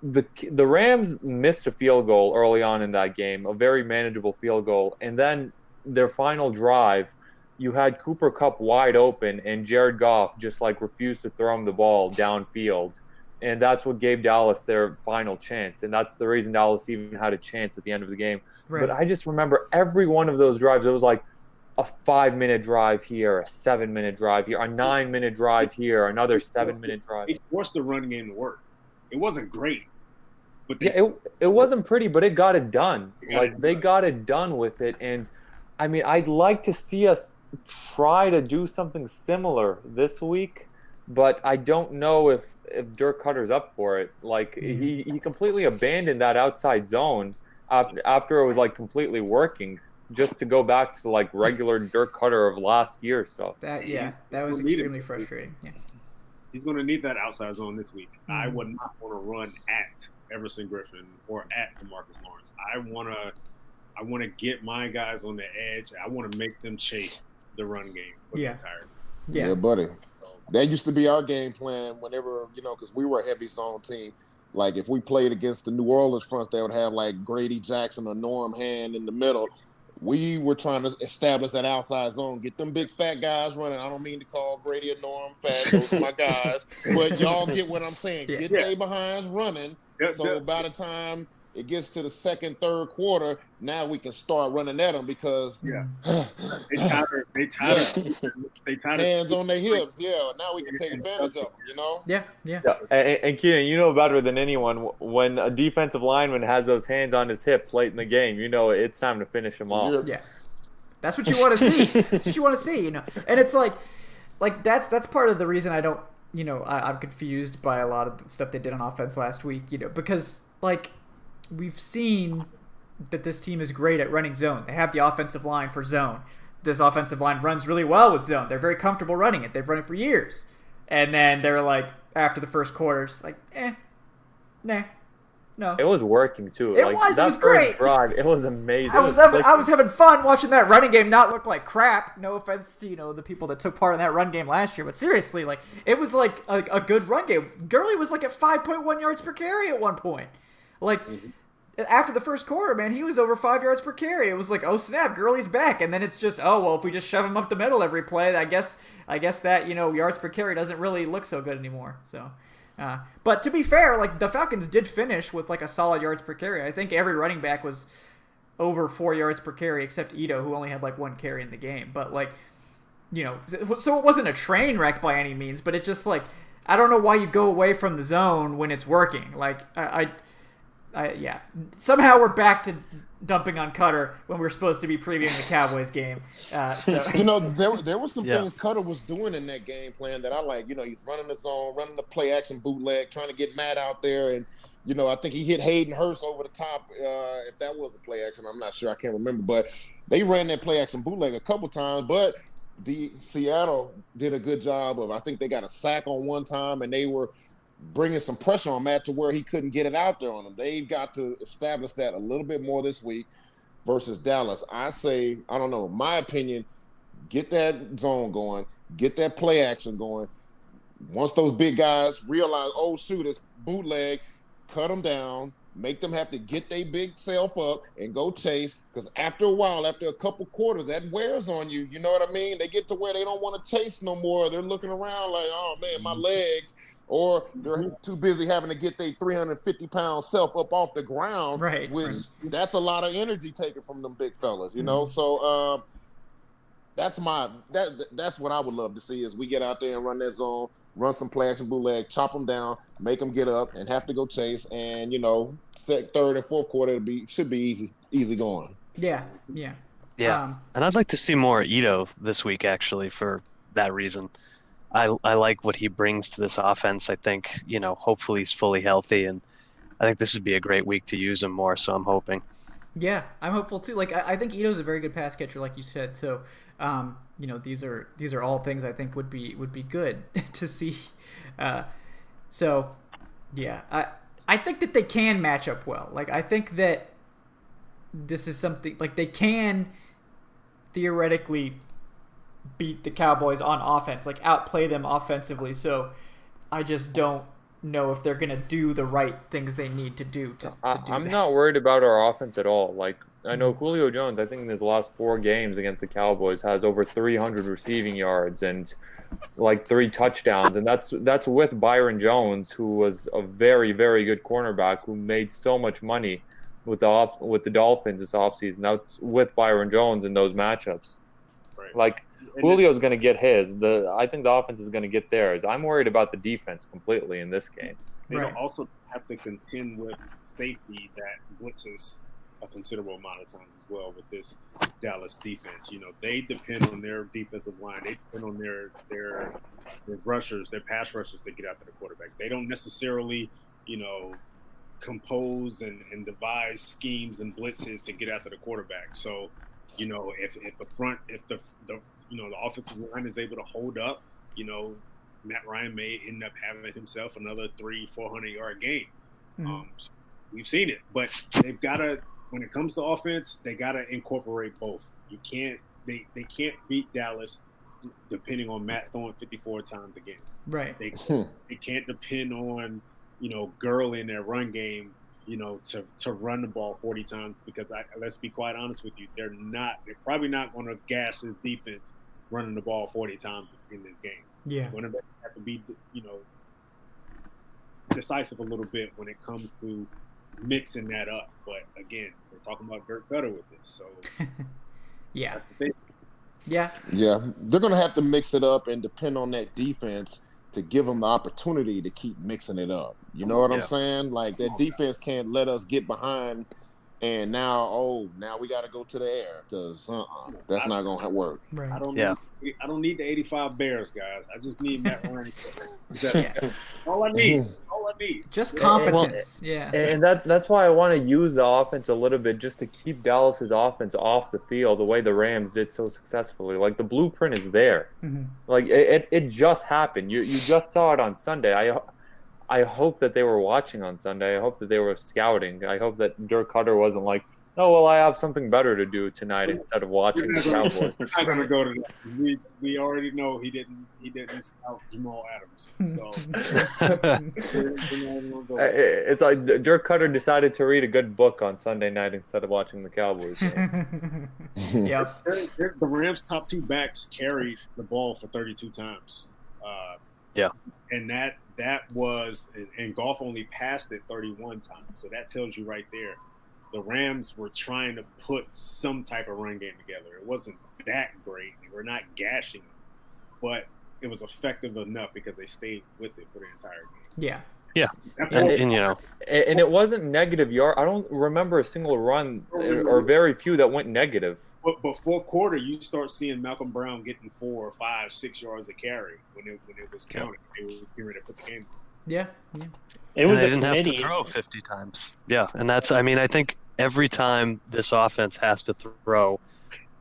The Rams missed a field goal early on in that game, a very manageable field goal. And then their final drive, you had Cooper Kupp wide open, and Jared Goff just refused to throw him the ball downfield. And that's what gave Dallas their final chance. And that's the reason Dallas even had a chance at the end of the game. Right. But I just remember every one of those drives, it was like a 5-minute drive here, a 7-minute drive here, a 9-minute drive here, another 7-minute drive. It forced the run game to work. It wasn't great. But it wasn't pretty, but it got it done. They got it done with it. And, I mean, I'd like to see us try to do something similar this week, but I don't know if Dirk Cutter's up for it. He completely abandoned that outside zone after it was completely working, just to go back to regular Dirk Cutter of last year. So that was extremely frustrating. Yeah. He's going to need that outside zone this week. I would not want to run at Everson Griffin or at DeMarcus Lawrence. I want to get my guys on the edge. I want to make them chase the run game for the entire. Yeah, buddy. That used to be our game plan whenever, because we were a heavy zone team. If we played against the New Orleans fronts, they would have Grady Jackson or Norm Hand in the middle. We were trying to establish that outside zone, get them big fat guys running. I don't mean to call Grady or Norm fat; those are my guys. But y'all get what I'm saying. Get they behinds running. So by the time it gets to the second, third quarter, now we can start running at them because they tired hands on their hips. Yeah, now we can take advantage of them. Yeah. And Keenan, better than anyone, when a defensive lineman has those hands on his hips late in the game, it's time to finish him off. Yeah, that's what you want to see. That's what you want to see. And it's that's part of the reason I don't. I'm confused by a lot of the stuff they did on offense last week. Because we've seen that this team is great at running zone. They have the offensive line for zone. This offensive line runs really well with zone. They're very comfortable running it. They've run it for years. And then they're after the first quarter, it's nah, no. It was working too. It was great. Drive, it was amazing. I was having fun watching that running game not look like crap. No offense to the people that took part in that run game last year, but seriously, it was a good run game. Gurley was at 5.1 yards per carry at one point. After the first quarter, man, he was over 5 yards per carry. It was oh snap, Gurley's back. And then it's just, if we just shove him up the middle every play, I guess that yards per carry doesn't really look so good anymore. So, but to be fair, the Falcons did finish with a solid yards per carry. I think every running back was over 4 yards per carry except Ito, who only had 1 carry in the game. But so it wasn't a train wreck by any means. But it just I don't know why you go away from the zone when it's working. Somehow we're back to dumping on Cutter when we're supposed to be previewing the Cowboys game. There were some things Cutter was doing in that game plan that I like. He's running the zone, running the play action bootleg, trying to get Matt out there, and I think he hit Hayden Hurst over the top. If that was a play action, I'm not sure. I can't remember, but they ran that play action bootleg a couple times. But Seattle did a good job of. I think they got a sack on one time, and they were bringing some pressure on Matt to where he couldn't get it out there on him. They've got to establish that a little bit more this week versus Dallas. I say, I don't know, my opinion, get that zone going, get that play action going. Once those big guys realize, oh, shoot, it's bootleg, cut them down, make them have to get their big self up and go chase. Because after a while, after a couple quarters, that wears on you. You know what I mean? They get to where they don't want to chase no more. They're looking around like, oh, man, my legs. Or they're too busy having to get their 350-pound self up off the ground, which that's a lot of energy taken from them big fellas, you know? So that's what I would love to see is we get out there and run that zone, run some play action bootleg, chop them down, make them get up and have to go chase. And, you know, third and fourth quarter should be easy going. Yeah. And I'd like to see more Ito this week, actually, for that reason. I like what he brings to this offense. I think, you know, hopefully he's fully healthy, and I think this would be a great week to use him more, so I'm hoping. Yeah, I'm hopeful too. Like, I think Ito's a very good pass catcher, like you said. So, you know, these are all things I think would be good to see. So, yeah, I think that they can match up well. Like, I think that this is something, like, they can theoretically beat the Cowboys on offense, like outplay them offensively. So I just don't know if they're going to do the right things they need to do to do I'm that. not worried about our offense at all. Like, I know Julio Jones, I think in his last 4 games against the Cowboys, has over 300 receiving yards and like 3 touchdowns. And that's with Byron Jones, who was a very, very good cornerback who made so much money with the Dolphins this offseason. That's with Byron Jones in those matchups. Right. Like, Julio's going to get his. I think the offense is going to get theirs. I'm worried about the defense completely in this game. They don't also have to contend with safety that blitzes a considerable amount of times as well with this Dallas defense. You know, they depend on their defensive line. They depend on their rushers, their pass rushers to get after the quarterback. They don't necessarily, you know, compose and devise schemes and blitzes to get after the quarterback. So, you know, if the offensive line is able to hold up, you know, Matt Ryan may end up having himself another 300-400 yard game. So we've seen it, but they've got to, when it comes to offense, they got to incorporate both. You can't, they can't beat Dallas depending on Matt throwing 54 times a game. Right. They can't depend on, you know, Gurley in their run game, you know, to run the ball 40 times, because let's be quite honest with you, they're probably not going to gas his defense running the ball 40 times in this game. Yeah. One of them have to be, you know, decisive a little bit when it comes to mixing that up. But again, we're talking about Dirk Cutter with this, so yeah. That's the thing. Yeah. Yeah, they're going to have to mix it up and depend on that defense to give them the opportunity to keep mixing it up. You know what I'm saying? Like, that defense can't let us get behind and now we got to go to the air, because that's not going to work. Right. I don't need the 85 Bears, guys. I just need Matt Ryan. All I need. Just competence. And that's why I want to use the offense a little bit, just to keep Dallas's offense off the field the way the Rams did so successfully. Like, the blueprint is there. Mm-hmm. Like, it just happened. You just saw it on Sunday. I hope that they were watching on Sunday. I hope that they were scouting. I hope that Dirk Cutter wasn't like, oh, well, I have something better to do tonight instead of watching the Cowboys. We're not going to go to that. We already know he didn't scout Jamal Adams. So it's like Dirk Cutter decided to read a good book on Sunday night instead of watching the Cowboys. Yep. The Rams' top 2 backs carried the ball for 32 times. And that was, and Goff only passed it 31 times. So that tells you right there, the Rams were trying to put some type of run game together. It wasn't that great. They were not gashing them, but it was effective enough because they stayed with it for the entire game. Yeah. And you know, and it wasn't negative yard. I don't remember a single run or very few that went negative. But fourth quarter, you start seeing Malcolm Brown getting 4 or 5, 6 yards of carry when it was counted. They were getting ready to put the game. Yeah. It was they a didn't committee. have to throw 50 times. Yeah, and that's, I mean, I think every time this offense has to throw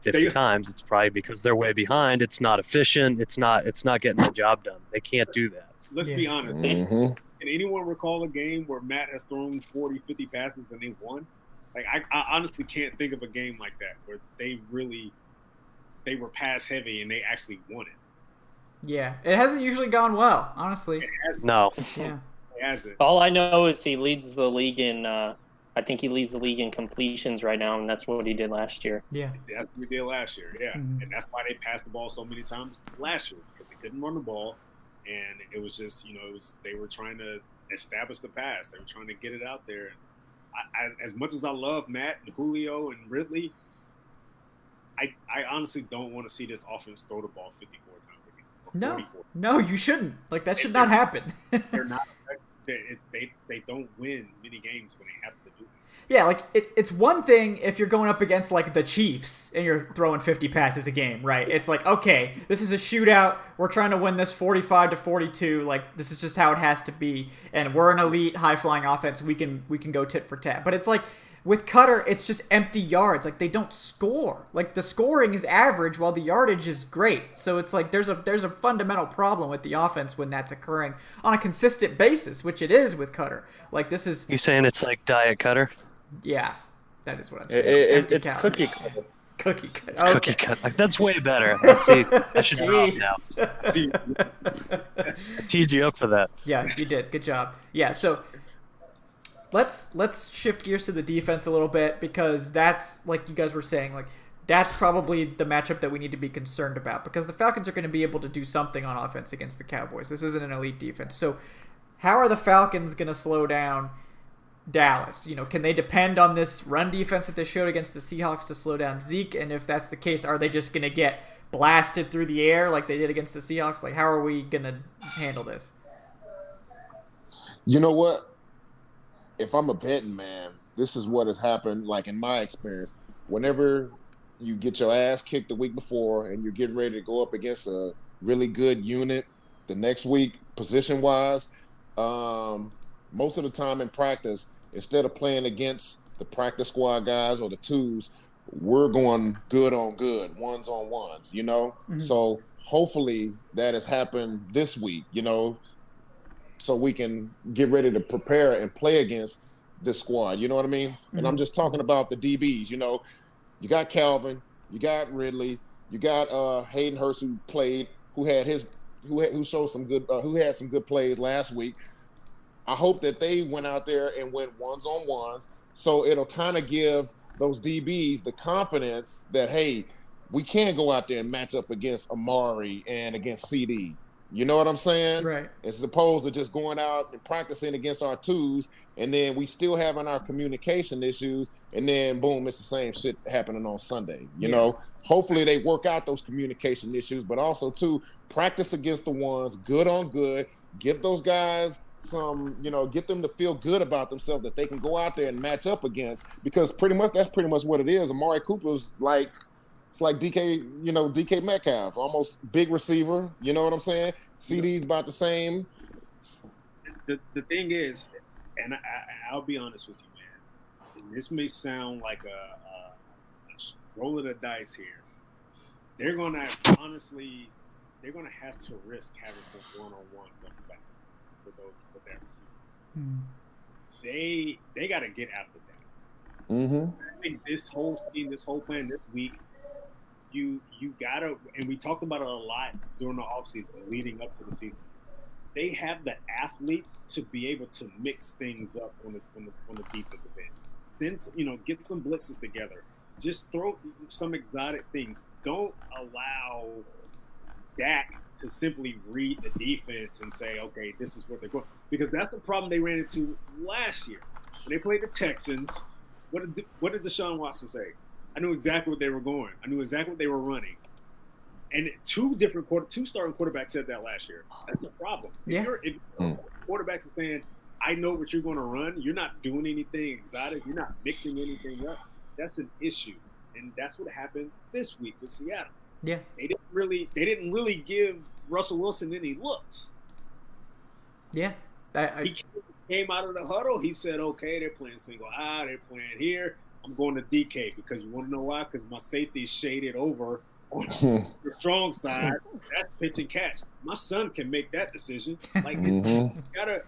50 times, it's probably because they're way behind. It's not efficient. It's not getting the job done. They can't do that. Let's be honest. Can anyone recall a game where Matt has thrown 40, 50 passes and they won? Like, I honestly can't think of a game like that where they were pass heavy and they actually won it. Yeah, it hasn't usually gone well, honestly. No. Yeah. It hasn't. All I know is he leads the league in. I think he leads the league in completions right now, and that's what he did last year. Yeah. That's what we did last year, yeah. Mhm. And that's why they passed the ball so many times last year, because they couldn't run the ball. And it was just, they were trying to establish the pass. They were trying to get it out there. I as much as I love Matt and Julio and Ridley, I honestly don't want to see this offense throw the ball 54 times a game. Or 44. No, you shouldn't. Like, that should not happen. They're not. They don't win many games when they have to do it. Yeah, like, it's one thing if you're going up against, like, the Chiefs and you're throwing 50 passes a game, right? It's like, okay, this is a shootout. We're trying to win this 45-42. Like, this is just how it has to be. And we're an elite, high-flying offense. We can go tit for tat. But it's like, with Cutter, it's just empty yards. Like, they don't score. Like, the scoring is average while the yardage is great. So it's like there's a fundamental problem with the offense when that's occurring on a consistent basis, which it is with Cutter. Like, this is... You saying it's like Diet Cutter? Yeah, that is what I'm saying. Empty It's calories. cookie cutter. Cookie cut. It's cookie cut. Like, that's way better. Let's see. I should drop now. See, I teed you up for that. Yeah, you did. Good job. Yeah, so let's shift gears to the defense a little bit, because that's, like you guys were saying, like, that's probably the matchup that we need to be concerned about, because the Falcons are going to be able to do something on offense against the Cowboys. This isn't an elite defense. So how are the Falcons going to slow down Dallas? Can they depend on this run defense that they showed against the Seahawks to slow down Zeke? And if that's the case, are they just going to get blasted through the air like they did against the Seahawks? Like, how are we going to handle this? You know what? If I'm a betting man, this is what has happened, like in my experience. Whenever you get your ass kicked the week before and you're getting ready to go up against a really good unit the next week, position-wise, most of the time in practice, instead of playing against the practice squad guys or the twos, we're going good on good, ones on ones, Mm-hmm. So hopefully that has happened this week, so we can get ready to prepare and play against this squad. You know what I mean? Mm-hmm. And I'm just talking about the DBs. You got Calvin, you got Ridley, you got Hayden Hurst, who showed some good, who had some good plays last week. I hope that they went out there and went ones on ones, so it'll kind of give those DBs the confidence that, hey, we can go out there and match up against Amari and against CD. You know what I'm saying? Right. As opposed to just going out and practicing against our twos, and then we still having our communication issues, and then boom, it's the same shit happening on Sunday. You know, hopefully they work out those communication issues, but also too, practice against the ones, good on good, give those guys some, get them to feel good about themselves that they can go out there and match up against, because that's pretty much what it is. Amari Cooper's like, it's like DK Metcalf, almost big receiver. You know what I'm saying? CD's about the same. The thing is, and I'll be honest with you, man, and this may sound like a roll of the dice here. They're going to have to risk having those one-on-ones up the back with that receiver. They got to get after that. Mm-hmm. I think this whole scheme, this whole plan this week, you gotta, and we talked about it a lot during the offseason leading up to the season. They have the athletes to be able to mix things up on the defensive end. Since get some blitzes together, just throw some exotic things. Don't allow Dak to simply read the defense and say, okay, this is what they're going. Because that's the problem they ran into last year when they played the Texans. What did Deshaun Watson say? I knew exactly what they were going. I knew exactly what they were running. And two starting quarterbacks said that last year. That's the problem. Yeah. If quarterbacks are saying, I know what you're going to run, you're not doing anything exotic, you're not mixing anything up, that's an issue. And that's what happened this week with Seattle. Yeah. They didn't really give Russell Wilson any looks. Yeah. He came out of the huddle. He said, okay, they're playing single eye, they're playing here. I'm going to DK because you want to know why? Because my safety is shaded over on the strong side. That's pitch and catch. My son can make that decision. Like, you gotta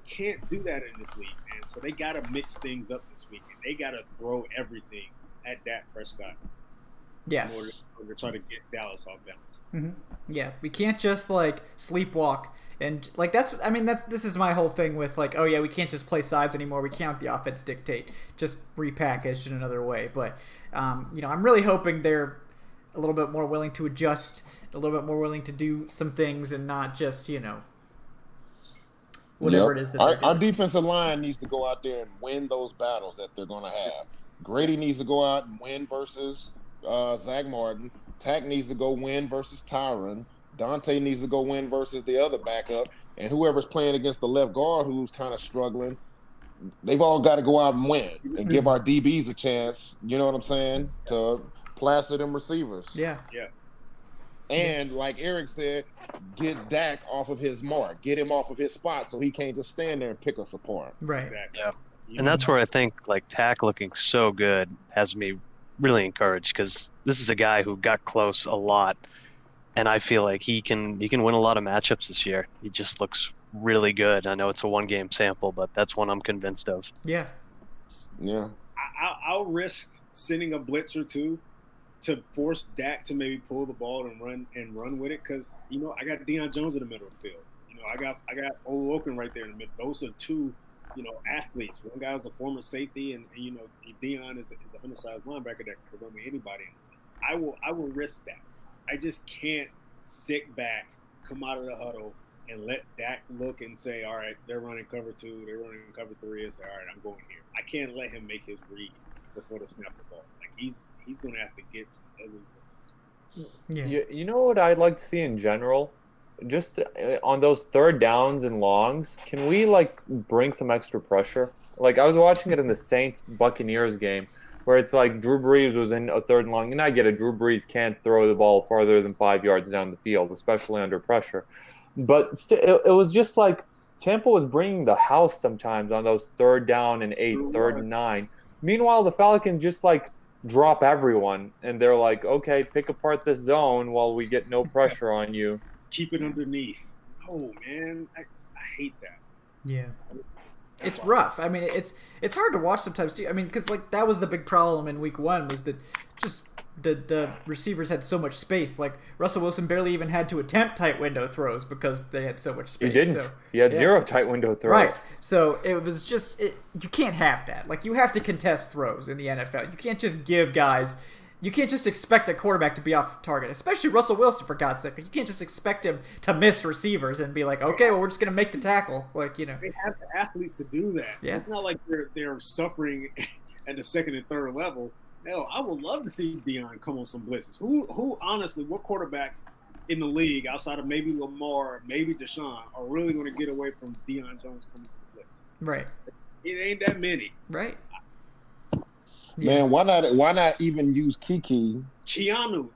can't do that in this league, man. So they got to mix things up this week. And they got to throw everything at Dak Prescott. Yeah. In order to try to get Dallas off balance. Mm-hmm. Yeah, we can't just like sleepwalk and like this is my whole thing with like, oh yeah, we can't just play sides anymore. We can't let the offense dictate, just repackaged in another way. But I'm really hoping they're a little bit more willing to adjust, a little bit more willing to do some things, and not just whatever it is that our defensive line needs to go out there and win those battles that they're going to have. Grady needs to go out and win versus Zach Martin. Tack needs to go win versus Tyron. Dante needs to go win versus the other backup. And whoever's playing against the left guard who's kind of struggling, they've all got to go out and win and give our DBs a chance, you know what I'm saying, to plaster them receivers. Yeah. And like Eric said, get Dak off of his mark. Get him off of his spot so he can't just stand there and pick us apart. Right. Exactly. Yeah. And that's where I think like Tack looking so good has me really encouraged, because this is a guy who got close a lot, and I feel like he can win a lot of matchups this year. He just looks really good. I know it's a 1-game sample, but that's one I'm convinced of. Yeah. I'll risk sending a blitz or two to force Dak to maybe pull the ball and run with it, because I got Deion Jones in the middle of the field. I got Oluokun right there in the middle. Those are two athletes. One guy was a former safety, and Deion is an undersized linebacker that could run with anybody. I will risk that. I just can't sit back, come out of the huddle, and let Dak look and say, all right, they're running cover 2, they're running cover 3, and say, all right, I'm going here. I can't let him make his read before they snap the ball. Like he's going to have to get some ugly looks. Yeah. You know what I'd like to see in general? Just on those third downs and longs, can we bring some extra pressure? Like I was watching it in the Saints-Buccaneers game, where it's like Drew Brees was in a third and long, and I get it, Drew Brees can't throw the ball farther than 5 yards down the field, especially under pressure. But it was just like Tampa was bringing the house sometimes on those 3rd down and 8, 3rd and 9. Meanwhile, the Falcons just drop everyone, and they're like, okay, pick apart this zone while we get no pressure on you. Keep it underneath. Oh man, I hate that. Yeah. It's rough. I mean, it's hard to watch sometimes too. I mean, because that was the big problem in Week 1, was that just the receivers had so much space. Like Russell Wilson barely even had to attempt tight window throws because they had so much space. He didn't. So, he had 0 tight window throws. Right. So it was just you can't have that. Like you have to contest throws in the NFL. You can't just give guys. You can't just expect a quarterback to be off target, especially Russell Wilson, for God's sake. You can't just expect him to miss receivers and be like, okay, well, we're just going to make the tackle. They have the athletes to do that. Yeah. It's not like they're suffering at the 2nd and 3rd level. Hell, I would love to see Deion come on some blitzes. Who honestly, what quarterbacks in the league outside of maybe Lamar, maybe Deshaun, are really going to get away from Deion Jones coming to the blitz? Right. It ain't that many. Right. Man, why not even use Keanu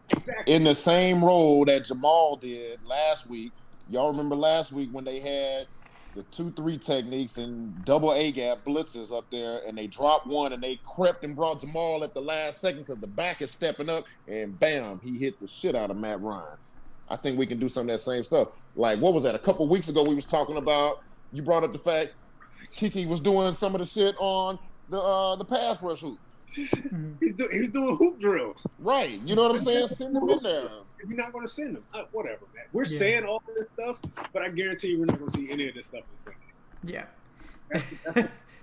Exactly. in the same role that Jamal did last week? Y'all remember last week when they had the 2-3 techniques and double A gap blitzes up there, and they dropped one and they crept and brought Jamal at the last second because the back is stepping up, and bam, he hit the shit out of Matt Ryan. I think we can do some of that same stuff. Like, what was that? A couple weeks ago we was talking about, you brought up the fact Kiki was doing some of the shit on the pass rush hoop. He's doing hoop drills. Right. You know what I'm saying? Send him in there. If you're not going to send him, whatever, man. We're saying all of this stuff, but I guarantee you we're not going to see any of this stuff in the Yeah. That's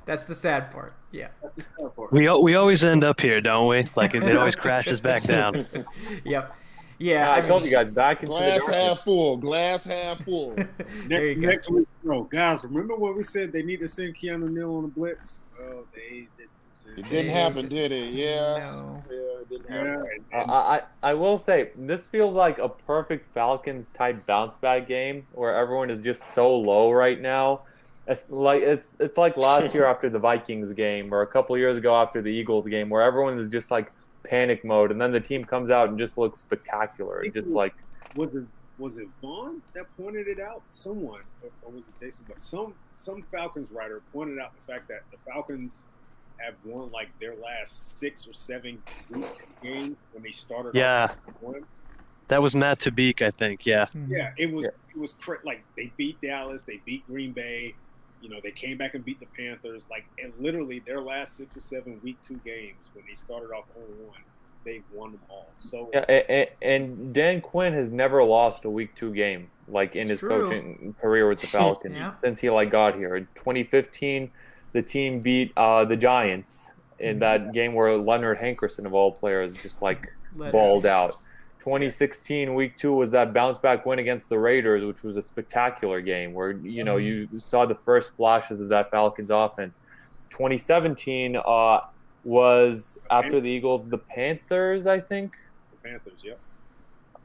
That's the sad part. Yeah. That's the sad part. We always end up here, don't we? Like it always crashes back down. Yep. Yeah. I told you guys, back into Glass the half full. Glass half full. There you go. Next week, guys, remember when we said they need to send Keanu Neal on the blitz? Oh, they didn't. It didn't happen, did it? Yeah. No. Yeah, it didn't happen. I will say, this feels like a perfect Falcons type bounce back game where everyone is just so low right now. It's like last year after the Vikings game, or a couple of years ago after the Eagles game, where everyone is just like panic mode, and then the team comes out and just looks spectacular. It's just like, was it Vaughn that pointed it out? Someone, or was it Jason? But some Falcons writer pointed out the fact that the Falcons have won like their last 6 or 7 games when they started. Yeah, that was Matt Tabik, I think. Yeah. Yeah, it was like they beat Dallas, they beat Green Bay, They came back and beat the Panthers. And literally their last 6 or 7 week 2 games when they started off 0-1, they've won them all. So and Dan Quinn has never lost a week 2 game in his coaching career with the Falcons since he got here. In 2015, the team beat the Giants in that game where Leonard Hankerson of all players just balled out. 2016 week 2 was that bounce back win against the Raiders, which was a spectacular game where you saw the first flashes of that Falcons offense. 2017 was after the Eagles, the Panthers, I think. The Panthers, yep.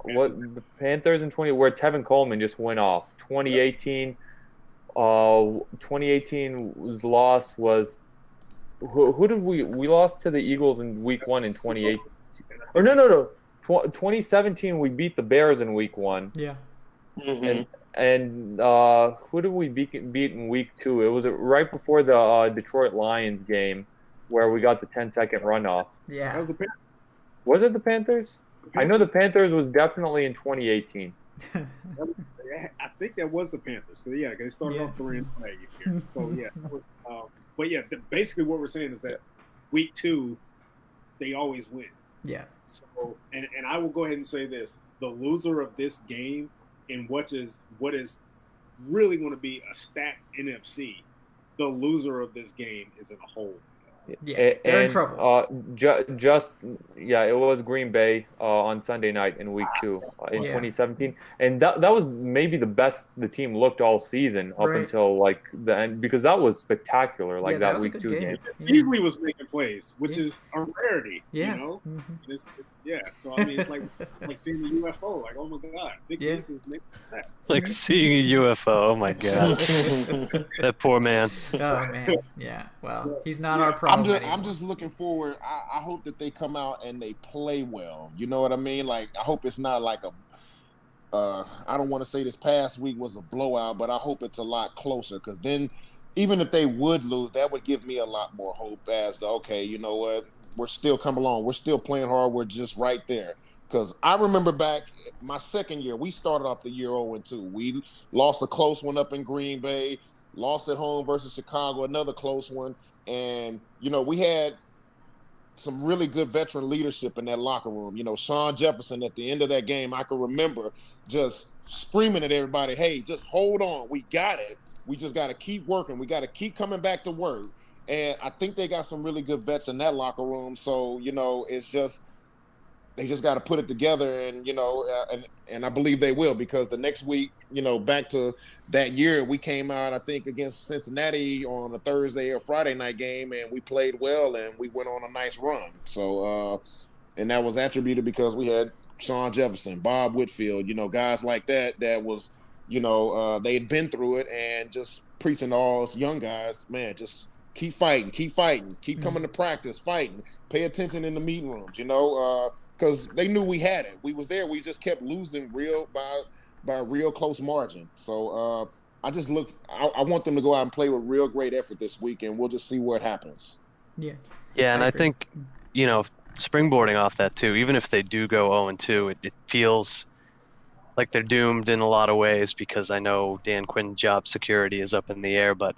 The Panthers in 20 where Tevin Coleman just went off. 2018 2018's loss was who did we lost to the Eagles in week 1 in 2018. Or no. 2017 we beat the Bears in week 1. Yeah. And who did we beat in week 2? It was right before the Detroit Lions game where we got the 10-second runoff. Yeah. That was the Panthers. Was it the Panthers? I know the Panthers was definitely in 2018. I think that was the Panthers. So, yeah, they started off 3-0 here. So, yeah. But, yeah, basically what we're saying is that week 2, they always win. Yeah. So, and I will go ahead and say this. The loser of this game in what is really going to be a stacked NFC, the loser of this game is in a hole. Yeah, they're in trouble. It was Green Bay on Sunday night in week 2 in 2017, and that was maybe the best the team looked all season up until the end, because that was spectacular. That week 2 game. Beasley was making plays, which is a rarity. Yeah. It's so I mean, it's like seeing the UFO. Oh my God, big pieces make sense. Like seeing a UFO. Oh my God, that poor man. Oh man, yeah. Well, he's not our problem. I'm just looking forward. I hope that they come out and they play well. You know what I mean? I hope it's not I don't want to say this past week was a blowout, but I hope it's a lot closer, because then even if they would lose, that would give me a lot more hope as to, okay, you know what? We're still coming along. We're still playing hard. We're just right there. Because I remember back my second year, we started off the year 0-2. We lost a close one up in Green Bay, lost at home versus Chicago, another close one. And, we had some really good veteran leadership in that locker room. Sean Jefferson at the end of that game, I can remember just screaming at everybody, hey, just hold on. We got it. We just got to keep working. We got to keep coming back to work. And I think they got some really good vets in that locker room. So, it's just they just got to put it together, and and I believe they will, because the next week, back to that year, we came out, I think, against Cincinnati on a Thursday or Friday night game, and we played well and we went on a nice run. So, and that was attributed because we had Sean Jefferson, Bob Whitfield, guys like that was, they had been through it, and just preaching to all us young guys, man, just keep fighting, keep coming to practice, fighting, pay attention in the meeting rooms, because they knew we had it. We was there. We just kept losing by a real close margin. So I want them to go out and play with real great effort this week, and we'll just see what happens. Yeah. Yeah, and I think, springboarding off that too, even if they do go 0-2, it feels like they're doomed in a lot of ways, because I know Dan Quinn's job security is up in the air. But,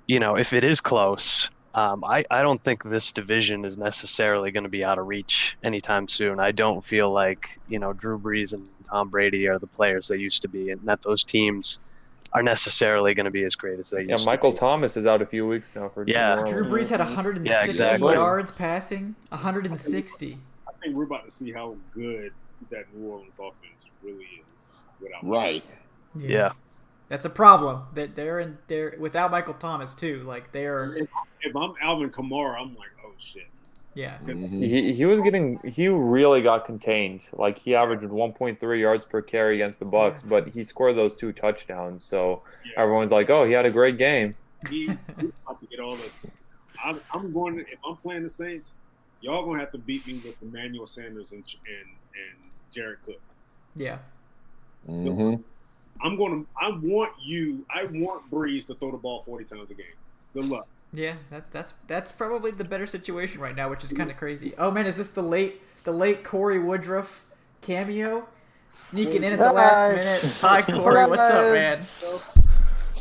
if it is close, I don't think this division is necessarily going to be out of reach anytime soon. I don't feel like, Drew Brees and Tom Brady are the players they used to be, and that those teams are necessarily going to be as great as they used to be. Michael Thomas is out a few weeks now for Drew Brees had 160 yards passing, 160. I think we're about to see how good that New Orleans offense really is without right. Yeah. That's a problem. That they're without Michael Thomas too. They are. If I'm Alvin Kamara, I'm like, oh shit. Yeah. Mm-hmm. He really got contained. He averaged 1.3 yards per carry against the Bucks, but he scored those 2 touchdowns. So everyone's like, oh, he had a great game. He's about to get all the. I'm going to, if I'm playing the Saints, y'all gonna have to beat me with Emmanuel Sanders and Jared Cook. Yeah. Mm-hmm. I want Breeze to throw the ball 40 times a game. Good luck. Yeah, that's probably the better situation right now, which is kind of crazy. Oh man, is this the late Corey Woodruff cameo? Sneaking in at the last minute. Hi Corey, what's up, man?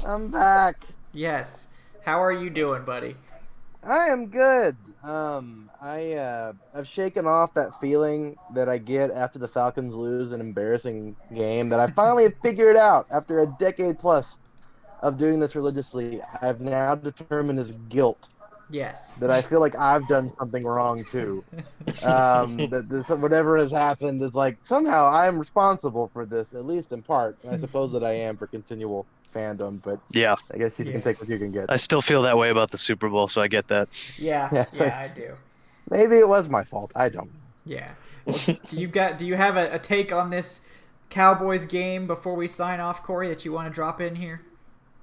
I'm back. Yes. How are you doing, buddy? I am good. I've shaken off that feeling that I get after the Falcons lose an embarrassing game that I finally have figured out after a decade plus of doing this religiously. I've now determined as guilt Yes. that I feel like I've done something wrong too. That this, whatever has happened is like somehow I'm responsible for this, at least in part. And I suppose that I am for continual fandom, but Yeah, I guess you Yeah. can take what you can get. I still feel that way about the Super Bowl, so I get that. Yeah. Yeah, it's like- Yeah, I do. Maybe it was my fault. I don't know. Yeah. Well, do you have a take on this Cowboys game before we sign off, Corey, that you want to drop in here?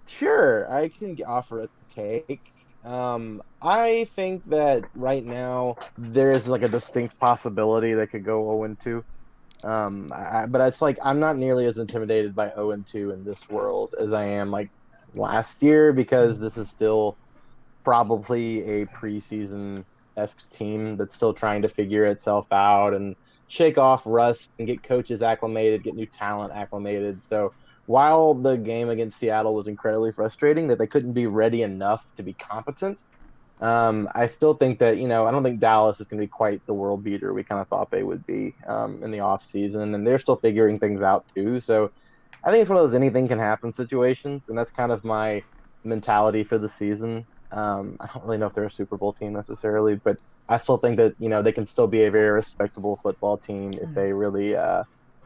Sure, I can offer a take. I think that right now there is like a distinct possibility they could go 0-2. But it's like I'm not nearly as intimidated by 0-2 in this world as I am like last year because this is still probably a preseason-esque team that's still trying to figure itself out and shake off rust and get coaches acclimated, get new talent acclimated. So while the game against Seattle was incredibly frustrating that they couldn't be ready enough to be competent, I still think that, I don't think Dallas is going to be quite the world beater we kind of thought they would be in the offseason, and they're still figuring things out too. So I think it's one of those anything can happen situations, and that's kind of my mentality for the season. I don't really know if they're a Super Bowl team necessarily, but I still think that, they can still be a very respectable football team if they really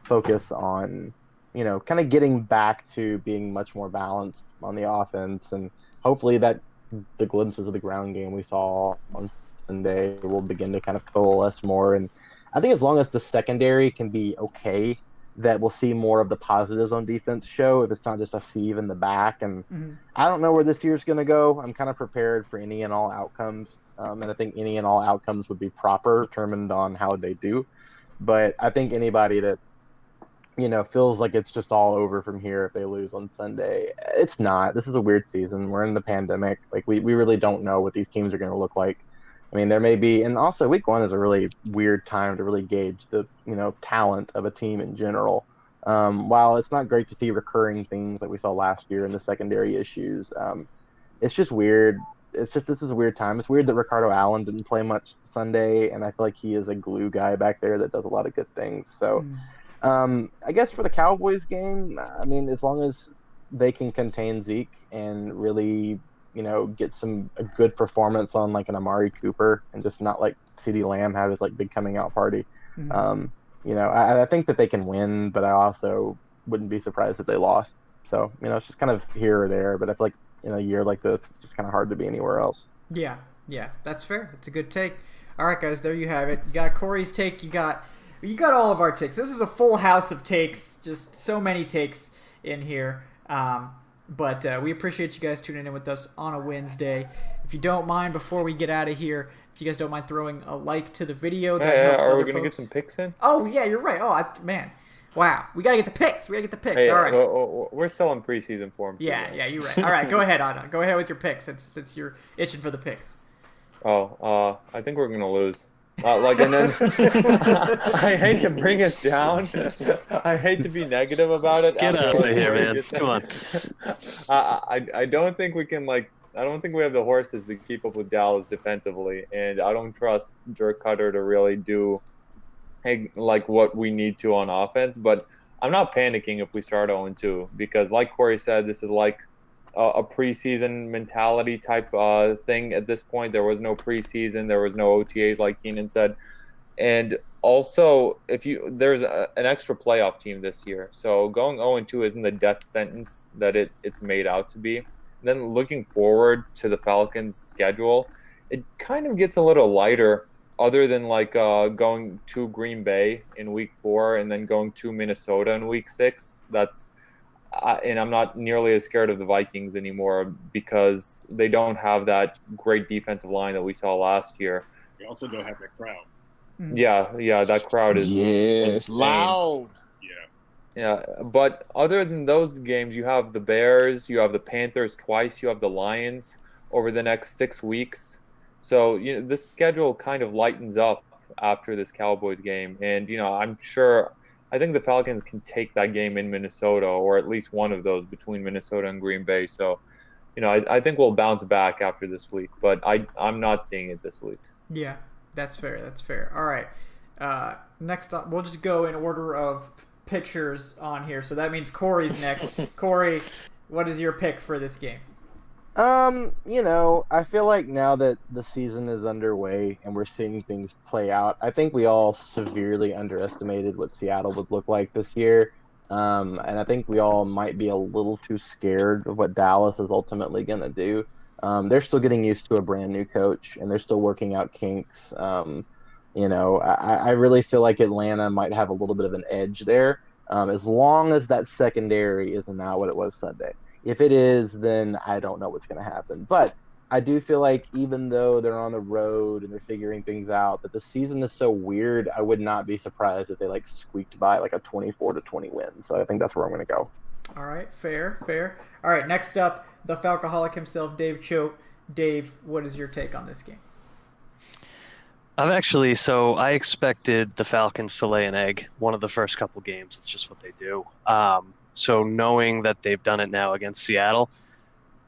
focus on kind of getting back to being much more balanced on the offense. And hopefully that the glimpses of the ground game we saw on Sunday will begin to kind of coalesce more. And I think as long as the secondary can be okay, that we'll see more of the positives on defense show if it's not just a sieve in the back. And I don't know where this year's going to go. I'm kind of prepared for any and all outcomes. And I think any and all outcomes would be proper, determined on how they do. But I think anybody that feels like it's just all over from here if they lose on Sunday. It's not. This is a weird season. We're in the pandemic. Like, we really don't know what these teams are going to look like. I mean, there may be, and also week 1 is a really weird time to really gauge the, talent of a team in general. While it's not great to see recurring things like we saw last year in the secondary issues, it's just weird. This is a weird time. It's weird that Ricardo Allen didn't play much Sunday, and I feel like he is a glue guy back there that does a lot of good things. So, I guess for the Cowboys game, I mean, as long as they can contain Zeke and really, get a good performance on like an Amari Cooper and just not like CeeDee Lamb have his like big coming out party. I think that they can win, but I also wouldn't be surprised if they lost. So, it's just kind of here or there, but I feel like in a year like this, it's just kind of hard to be anywhere else. Yeah, that's fair. It's a good take. All right, guys, there you have it. You got Corey's take. You got all of our takes. This is a full house of takes, just so many takes in here. But we appreciate you guys tuning in with us on a Wednesday. If you don't mind, before we get out of here, if you guys don't mind throwing a like to the video, that helps are other we going to folks. get some picks in? Oh, yeah, you're right. Oh, man. Wow. We got to get the picks. Hey, all right. We're still in preseason form. Yeah, you're right. All right, go ahead, Anna. Go ahead with your picks since you're itching for the picks. I think we're going to lose. And then I hate to bring us down. I hate to be negative about it. Get out of here, man. Come on. I don't think we can I don't think we have the horses to keep up with Dallas defensively, and I don't trust Dirk Cutter to really do what we need to on offense. But I'm not panicking if we start 0-2 because, like Corey said, this is like a preseason mentality type thing at this point. There was no preseason. There was no OTAs, like Keenan said. And also, there's an extra playoff team this year. So going 0-2 isn't the death sentence that it's made out to be. And then looking forward to the Falcons' schedule, it kind of gets a little lighter other than going to Green Bay in week 4 and then going to Minnesota in week 6. And I'm not nearly as scared of the Vikings anymore because they don't have that great defensive line that we saw last year. They also don't have that crowd. Yeah, that crowd is it's loud. Yeah, but other than those games, you have the Bears, you have the Panthers twice, you have the Lions over the next 6 weeks. So, this schedule kind of lightens up after this Cowboys game. And, I think the Falcons can take that game in Minnesota, or at least one of those between Minnesota and Green Bay. So I think we'll bounce back after this week, but I'm not seeing it this week. Yeah, that's fair. That's fair. All right. Next up, we'll just go in order of pictures on here. So that means Corey's next. Corey, what is your pick for this game? I feel like now that the season is underway and we're seeing things play out, I think we all severely underestimated what Seattle would look like this year. And I think we all might be a little too scared of what Dallas is ultimately going to do. They're still getting used to a brand new coach and they're still working out kinks. I really feel like Atlanta might have a little bit of an edge there, as long as that secondary isn't now what it was Sunday. If it is, then I don't know what's going to happen. But I do feel like even though they're on the road and they're figuring things out, that the season is so weird, I would not be surprised if they squeaked by a 24-20 win. So I think that's where I'm going to go. All right, fair. All right, next up, the Falcoholic himself, Dave Choate. Dave, what is your take on this game? I expected the Falcons to lay an egg one of the first couple games. It's just what they do. So knowing that they've done it now against Seattle,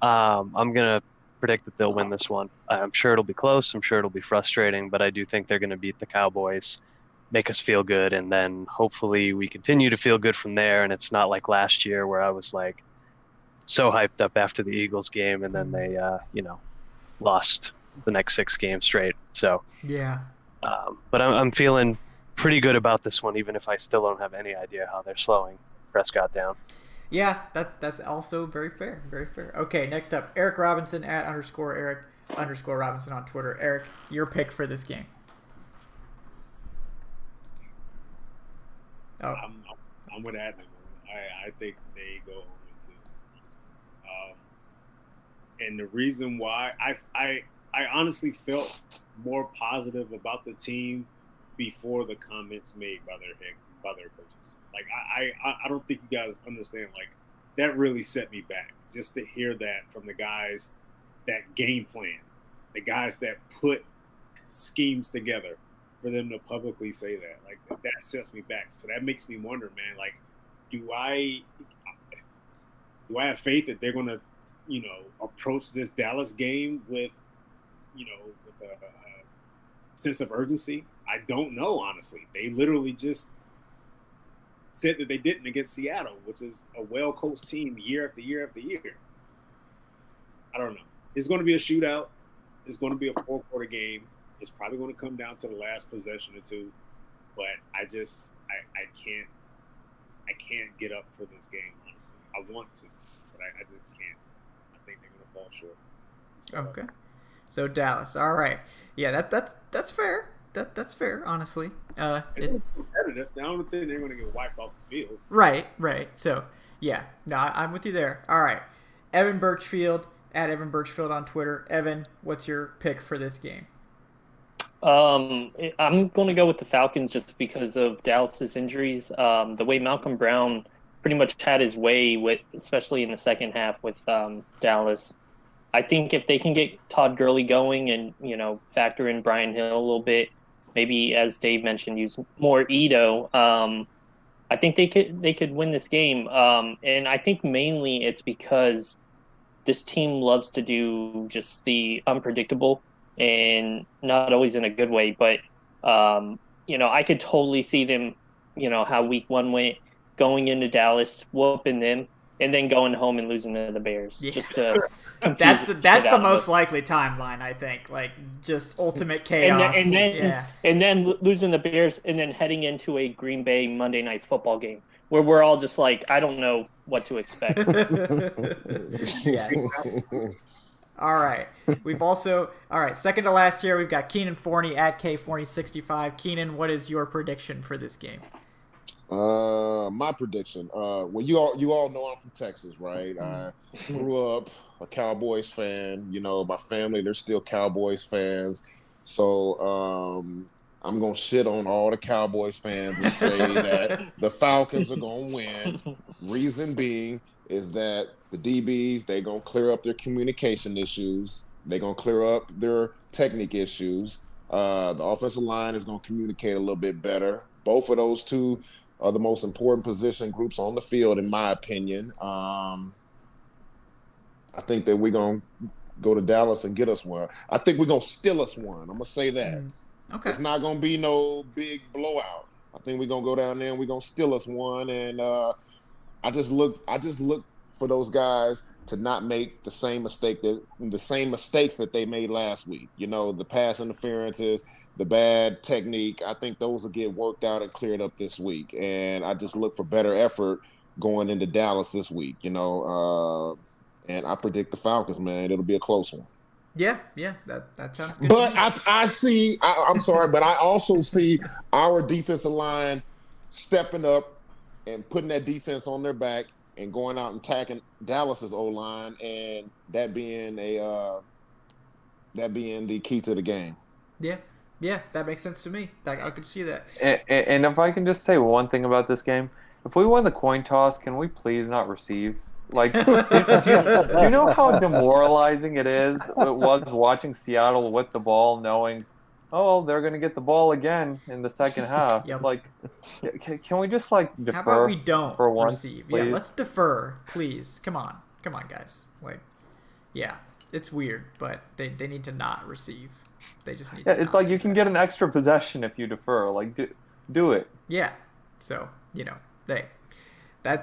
I'm going to predict that they'll win this one. I'm sure it'll be close. I'm sure it'll be frustrating, but I do think they're going to beat the Cowboys, make us feel good, and then hopefully we continue to feel good from there, and it's not like last year where I was so hyped up after the Eagles game, and then they, lost the next 6 games straight. So yeah, but I'm feeling pretty good about this one, even if I still don't have any idea how they're slowing Prescott down. Yeah, that's also very fair. Very fair. Okay, next up, Eric Robinson at _Eric_Robinson on Twitter. Eric, your pick for this game. Oh, I'm with Adnan. I think they go 0-2. And the reason why I honestly felt more positive about the team before the comments made by their coaches. I don't think you guys understand. That really set me back just to hear that from the guys that game plan, the guys that put schemes together, for them to publicly say that. That sets me back. So that makes me wonder, man. Do I have faith that they're gonna, approach this Dallas game with a sense of urgency? I don't know, honestly. They literally just said that they didn't against Seattle, which is a well-coached team year after year after year. I don't know. It's going to be a shootout. It's going to be a 4-quarter game. It's probably going to come down to the last possession or two. But I can't get up for this game, honestly. I want to, but I just can't. I think they're going to fall short. Okay. So Dallas. All right. Yeah, that's fair. That's fair, honestly. It's competitive. I don't think they're going to get wiped off the field. Right. So, yeah. No, I'm with you there. All right. Evan Birchfield, at Evan Birchfield on Twitter. Evan, what's your pick for this game? I'm going to go with the Falcons just because of Dallas's injuries. The way Malcolm Brown pretty much had his way with, especially in the second half with Dallas. I think if they can get Todd Gurley going and, factor in Brian Hill a little bit, maybe as Dave mentioned, use more Ito, I think they could win this game. And I think mainly it's because this team loves to do just the unpredictable, and not always in a good way. But, I could totally see them, how week 1 went, going into Dallas, whooping them, and then going home and losing to the Bears. Yeah. Just to that's the most likely timeline, I think. Just ultimate chaos. And then losing the Bears, and then heading into a Green Bay Monday Night Football game where we're all just I don't know what to expect. Yes. All right. Second to last year, we've got Keenan Forney at K4065. Keenan, what is your prediction for this game? My prediction. Well, you all know I'm from Texas, right? I grew up a Cowboys fan. My family, they're still Cowboys fans. So I'm gonna shit on all the Cowboys fans and say that the Falcons are gonna win. Reason being is that the DBs, they're gonna clear up their communication issues. They're gonna clear up their technique issues. The offensive line is gonna communicate a little bit better. Both of those two are the most important position groups on the field, in my opinion. I I think that we're gonna go to Dallas and get us one. I think we're gonna steal us one. I'm gonna say that. Okay. It's not gonna be no big blowout. I think we're gonna go down there and we're gonna steal us one. And I just look for those guys to not make the same mistakes that they made last week. You know, the pass interferences, the bad technique. I think those will get worked out and cleared up this week. And I just look for better effort going into Dallas this week. You know, and I predict the Falcons, man. It'll be a close one. Yeah, that sounds good. But I'm sorry, but I also see our defensive line stepping up and putting that defense on their back and going out and attacking Dallas's O-line, and that being the key to the game. Yeah, that makes sense to me. I could see that. And if I can just say one thing about this game, if we win the coin toss, can we please not receive? Like, do you know how demoralizing it was watching Seattle with the ball, knowing, oh, they're going to get the ball again in the second half. Yep. It's like, can we just like defer? How about we don't for once, receive? please? Yeah, let's defer, please. Come on, guys. Like, yeah, it's weird, but they need to not receive. They just need to. It's like you can get an extra possession if you defer. Like, do it. Yeah. So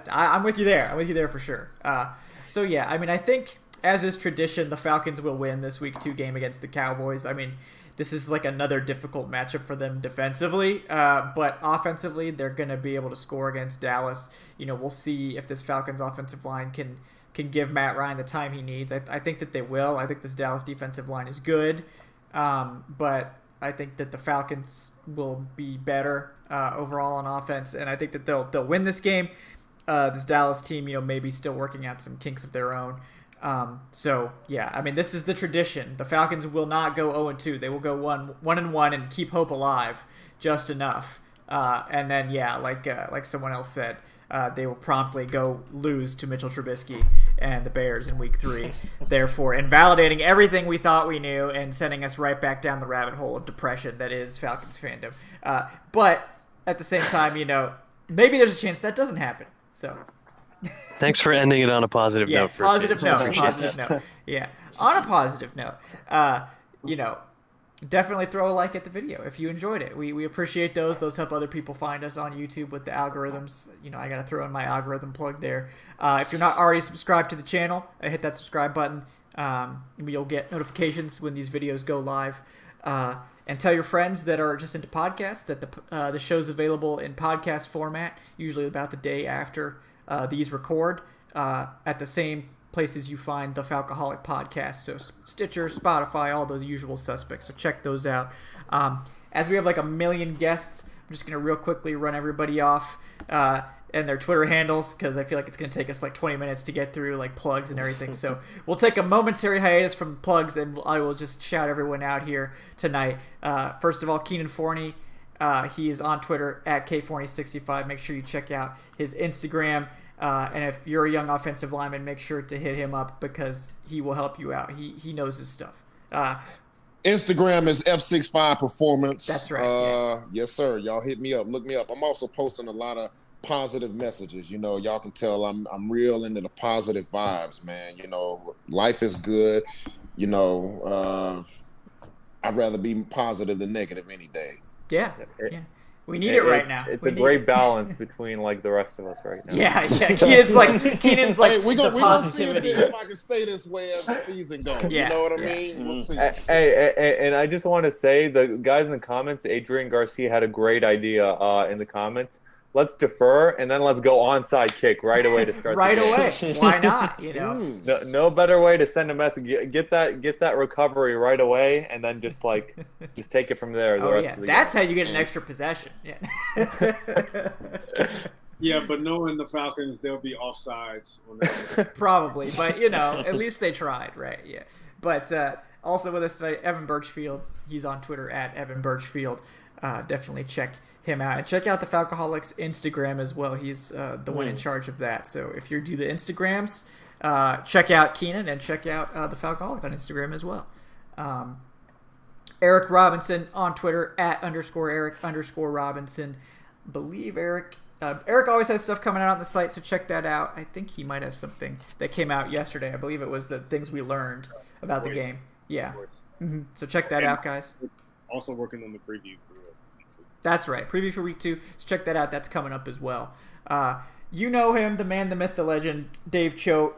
I'm with you there. I'm with you there for sure. So yeah, I mean, I think as is tradition, the Falcons will win this Week 2 game against the Cowboys. I mean, this is like another difficult matchup for them defensively, but offensively, they're going to be able to score against Dallas. You know, we'll see if this Falcons offensive line can give Matt Ryan the time he needs. I think that they will. I think this Dallas defensive line is good, but I think that the Falcons will be better overall on offense, and I think that they'll win this game. This Dallas team, maybe still working out some kinks of their own. So yeah, I mean, this is the tradition. The Falcons will not go 0-2. They will go 1-1 and keep hope alive just enough. And then yeah, like someone else said, they will promptly go lose to Mitchell Trubisky and the Bears in Week 3, therefore invalidating everything we thought we knew and sending us right back down the rabbit hole of depression that is Falcons fandom. But at the same time, maybe there's a chance that doesn't happen. So, thanks for ending it on a positive note. Positive note. Yeah, on a positive note, definitely throw a like at the video if you enjoyed it. We appreciate those. Those help other people find us on YouTube with the algorithms. I got to throw in my algorithm plug there. If you're not already subscribed to the channel, hit that subscribe button. You'll get notifications when these videos go live. And tell your friends that are just into podcasts that the show's available in podcast format, usually about the day after these record, at the same places you find the Falcoholic podcast. So Stitcher, Spotify, all those usual suspects. So check those out. As we have like a million guests, I'm just going to real quickly run everybody off and their Twitter handles, because I feel like it's going to take us like 20 minutes to get through like plugs and everything. So we'll take a momentary hiatus from plugs, and I will just shout everyone out here tonight. First of all, Keenan Forney. He is on Twitter at K4065. Make sure you check out his Instagram. And if you're a young offensive lineman, make sure to hit him up because he will help you out. He knows his stuff. Instagram is F65 Performance. That's right. Yes, sir. Y'all hit me up. Look me up. I'm also posting a lot of positive messages. Y'all can tell I'm real into the positive vibes, man. Life is good. I'd rather be positive than negative any day. Yeah. We need it right now. It's a great balance between like the rest of us right now. Yeah. Keenan's like hey, we're gonna see positivity. if I can stay this way as the season goes. Yeah. You know what I mean? We'll see. Hey, and I just want to say, the guys in the comments, Adrian Garcia had a great idea in the comments. Let's defer, and then let's go onside kick right away to start. Right the game. away. Why not? No better way to send a message. Get that recovery right away, and then just take it from there. The rest of the That's game. how you get an extra possession. Yeah. Yeah, but knowing the Falcons, they'll be offsides on that. Probably, but at least they tried, right? Yeah. But also with us tonight, Evan Birchfield. He's on Twitter at Evan Birchfield. Definitely check him out, and check out the Falcoholic's Instagram as well. He's the one in charge of that. So if you do the Instagrams, check out Keenan and check out the Falcoholic on Instagram as well. Eric Robinson on Twitter at _Eric_Robinson. Believe Eric Eric always has stuff coming out on the site, so check that out. I think he might have something that came out yesterday. I believe it was the things we learned about the game. Yeah. So check that out, guys. Also working on the preview for week 2. That's right. Preview for week 2. So check that out. That's coming up as well. You know him, the man, the myth, the legend, Dave Choate.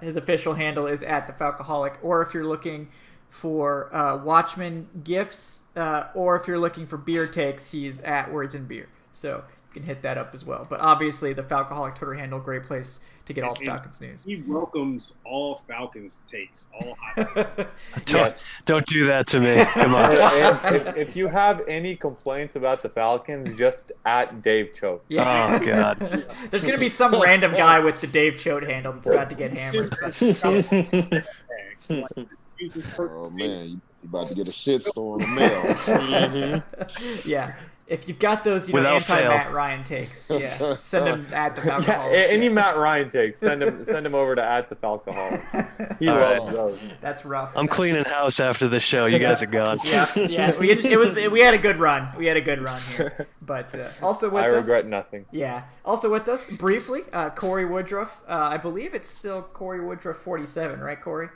His official handle is at the Falcoholic. Or if you're looking for Watchmen gifts, or if you're looking for beer takes, he's at Words and Beer. So you can hit that up as well. But obviously, the Falcoholic Twitter handle, great place to get all the Falcons news. He welcomes all Falcons takes, all hot. Don't do that to me. Come on. If you have any complaints about the Falcons, just at Dave Choate. Yeah. Oh, God. There's going to be some random guy with the Dave Choate handle that's about to get hammered. Oh man, you about to get a shitstorm in the mail. Yeah. If you've got those, Without anti-Matt fail. Ryan takes, yeah, send them at the Yeah, Falcoholic. any Matt Ryan takes, send him over to at the Falcoholic. He All loves right. those. That's rough. I'm cleaning house after the show. You guys are gone. Yeah. We had a good run. We had a good run here. But also with I us, regret nothing. yeah. Also with us, briefly, Corey Woodruff. I believe it's still Corey Woodruff 47, right, Corey?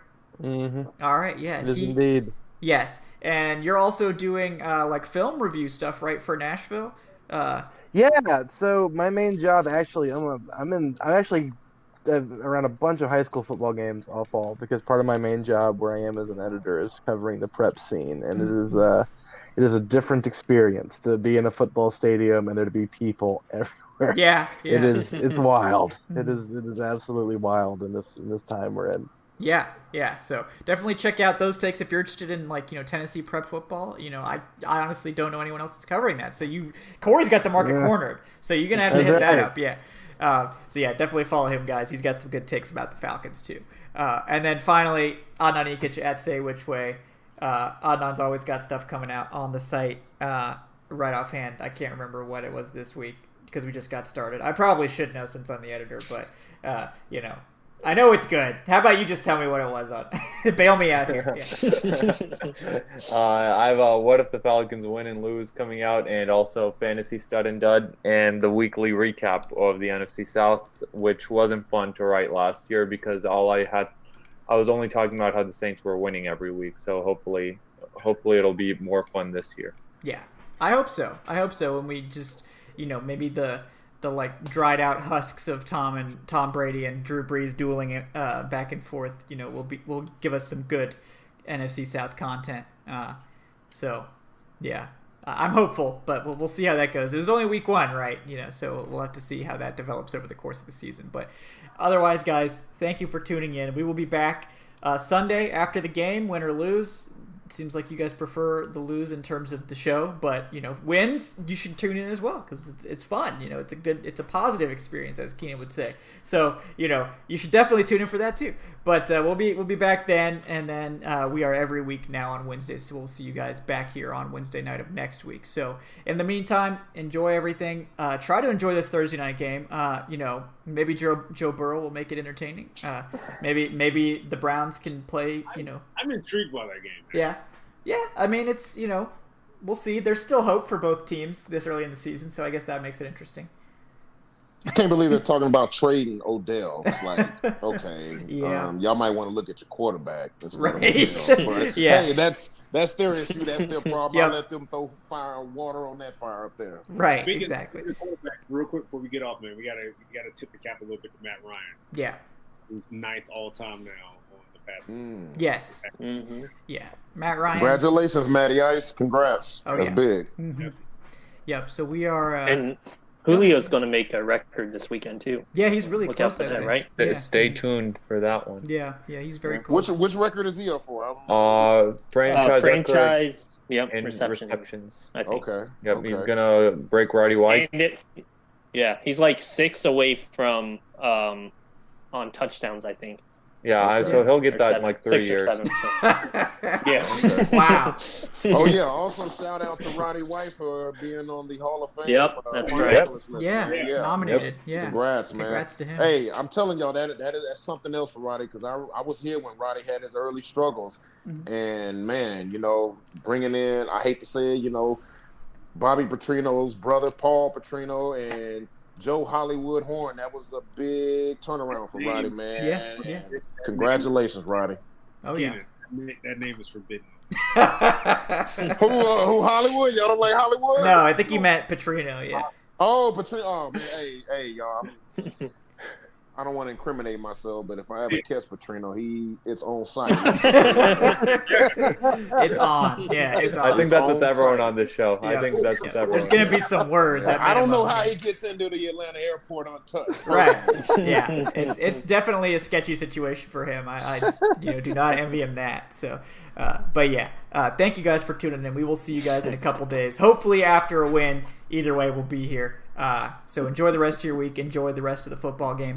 Mm-hmm. All right, yeah. It is indeed. Yes, and you're also doing like film review stuff, right, for Nashville? Yeah, so my main job actually, I'm actually around a bunch of high school football games all fall because part of my main job where I am as an editor is covering the prep scene, and it is a different experience to be in a football stadium and there to be people everywhere. Yeah. It's wild. It is absolutely wild in this time we're in. Yeah. So definitely check out those takes if you're interested in Tennessee prep football. I honestly don't know anyone else that's covering that. So Corey's got the market cornered. So you're gonna have to hit that up. Yeah. So yeah, definitely follow him, guys. He's got some good takes about the Falcons too. And then finally, Adnan Ikic at Say Which Way. Adnan's always got stuff coming out on the site. Right offhand, I can't remember what it was this week because we just got started. I probably should know since I'm the editor, but I know it's good. How about you just tell me what it was on? Bail me out here. Yeah. I have What If the Falcons Win and Lose coming out, and also Fantasy Stud and Dud, and the weekly recap of the NFC South, which wasn't fun to write last year because I was only talking about how the Saints were winning every week. So hopefully it'll be more fun this year. Yeah, I hope so. When we just, maybe the dried out husks of Tom Brady and Drew Brees dueling back and forth, will give us some good NFC South content. So yeah, I'm hopeful, but we'll see how that goes. It was only week 1, right? So we'll have to see how that develops over the course of the season. But otherwise, guys, thank you for tuning in. We will be back Sunday after the game, win or lose. It seems like you guys prefer the lose in terms of the show, but wins, you should tune in as well because it's fun. It's a positive experience, as Keenan would say. So you should definitely tune in for that too. But we'll be back then, and then we are every week now on Wednesdays. So we'll see you guys back here on Wednesday night of next week. So in the meantime, enjoy everything. Try to enjoy this Thursday night game. Maybe Joe Burrow will make it entertaining. Maybe the Browns can play. I'm intrigued by that game. Yeah. I mean, it's we'll see. There's still hope for both teams this early in the season, so I guess that makes it interesting. I can't believe they're talking about trading Odell. It's like, okay, Yeah. y'all might want to look at your quarterback instead Right. of Odell. But Yeah. hey, that's their issue. That's their problem. Yep. I let them throw water on that fire up there. Right, Speaking exactly. of quarterback, real quick before we get off, man, we gotta tip the cap a little bit to Matt Ryan, Yeah. who's 9th all time now on the pass. Yes. Mm-hmm. Yeah. Matt Ryan. Congratulations, Matty Ice. Congrats. Oh, That's yeah. big. Mm-hmm. Yep. So we are. And Julio's going to make a record this weekend too. Yeah, he's really Look close. out for I that, think. right? Yeah. Stay tuned for that one. Yeah, he's very close. Which record is he up for? I don't know. Franchise record Franchise. Yep. and Receptions. receptions. I think. Okay. Yep, okay. he's gonna break Roddy White. And he's like 6 away from on touchdowns, I think. Yeah, so he'll get Or that 7, in like 3 6 or years. 7, so. Yeah. Wow. Oh yeah. Also, shout out to Roddy White for being on the Hall of Fame. Yep, that's right. finalist list. Yeah. Yeah. Nominated. Yeah. Congrats, man. Congrats to him. Hey, I'm telling y'all that's something else for Roddy because I was here when Roddy had his early struggles, and man, bringing in, I hate to say it, Bobby Petrino's brother Paul Petrino and Joe Hollywood Horn. That was a big turnaround for Roddy, man. Yeah. Congratulations, Roddy. Oh, yeah. That name is forbidden. Who Hollywood? Y'all don't like Hollywood? No, I think you meant Petrino, yeah. Oh, Petrino. Oh, man. Hey, y'all. I don't want to incriminate myself, but if I ever catch Petrino, it's on site. It's on. Yeah, it's on. I think that's with on everyone site. on this show. Yeah. I think that's with everyone. There's going to be some words. At I don't know minimum. how he gets into the Atlanta airport untouched. Right. Yeah. It's definitely a sketchy situation for him. I do not envy him that. So, but yeah, thank you guys for tuning in. We will see you guys in a couple days. Hopefully after a win. Either way, we'll be here. So enjoy the rest of your week. Enjoy the rest of the football game.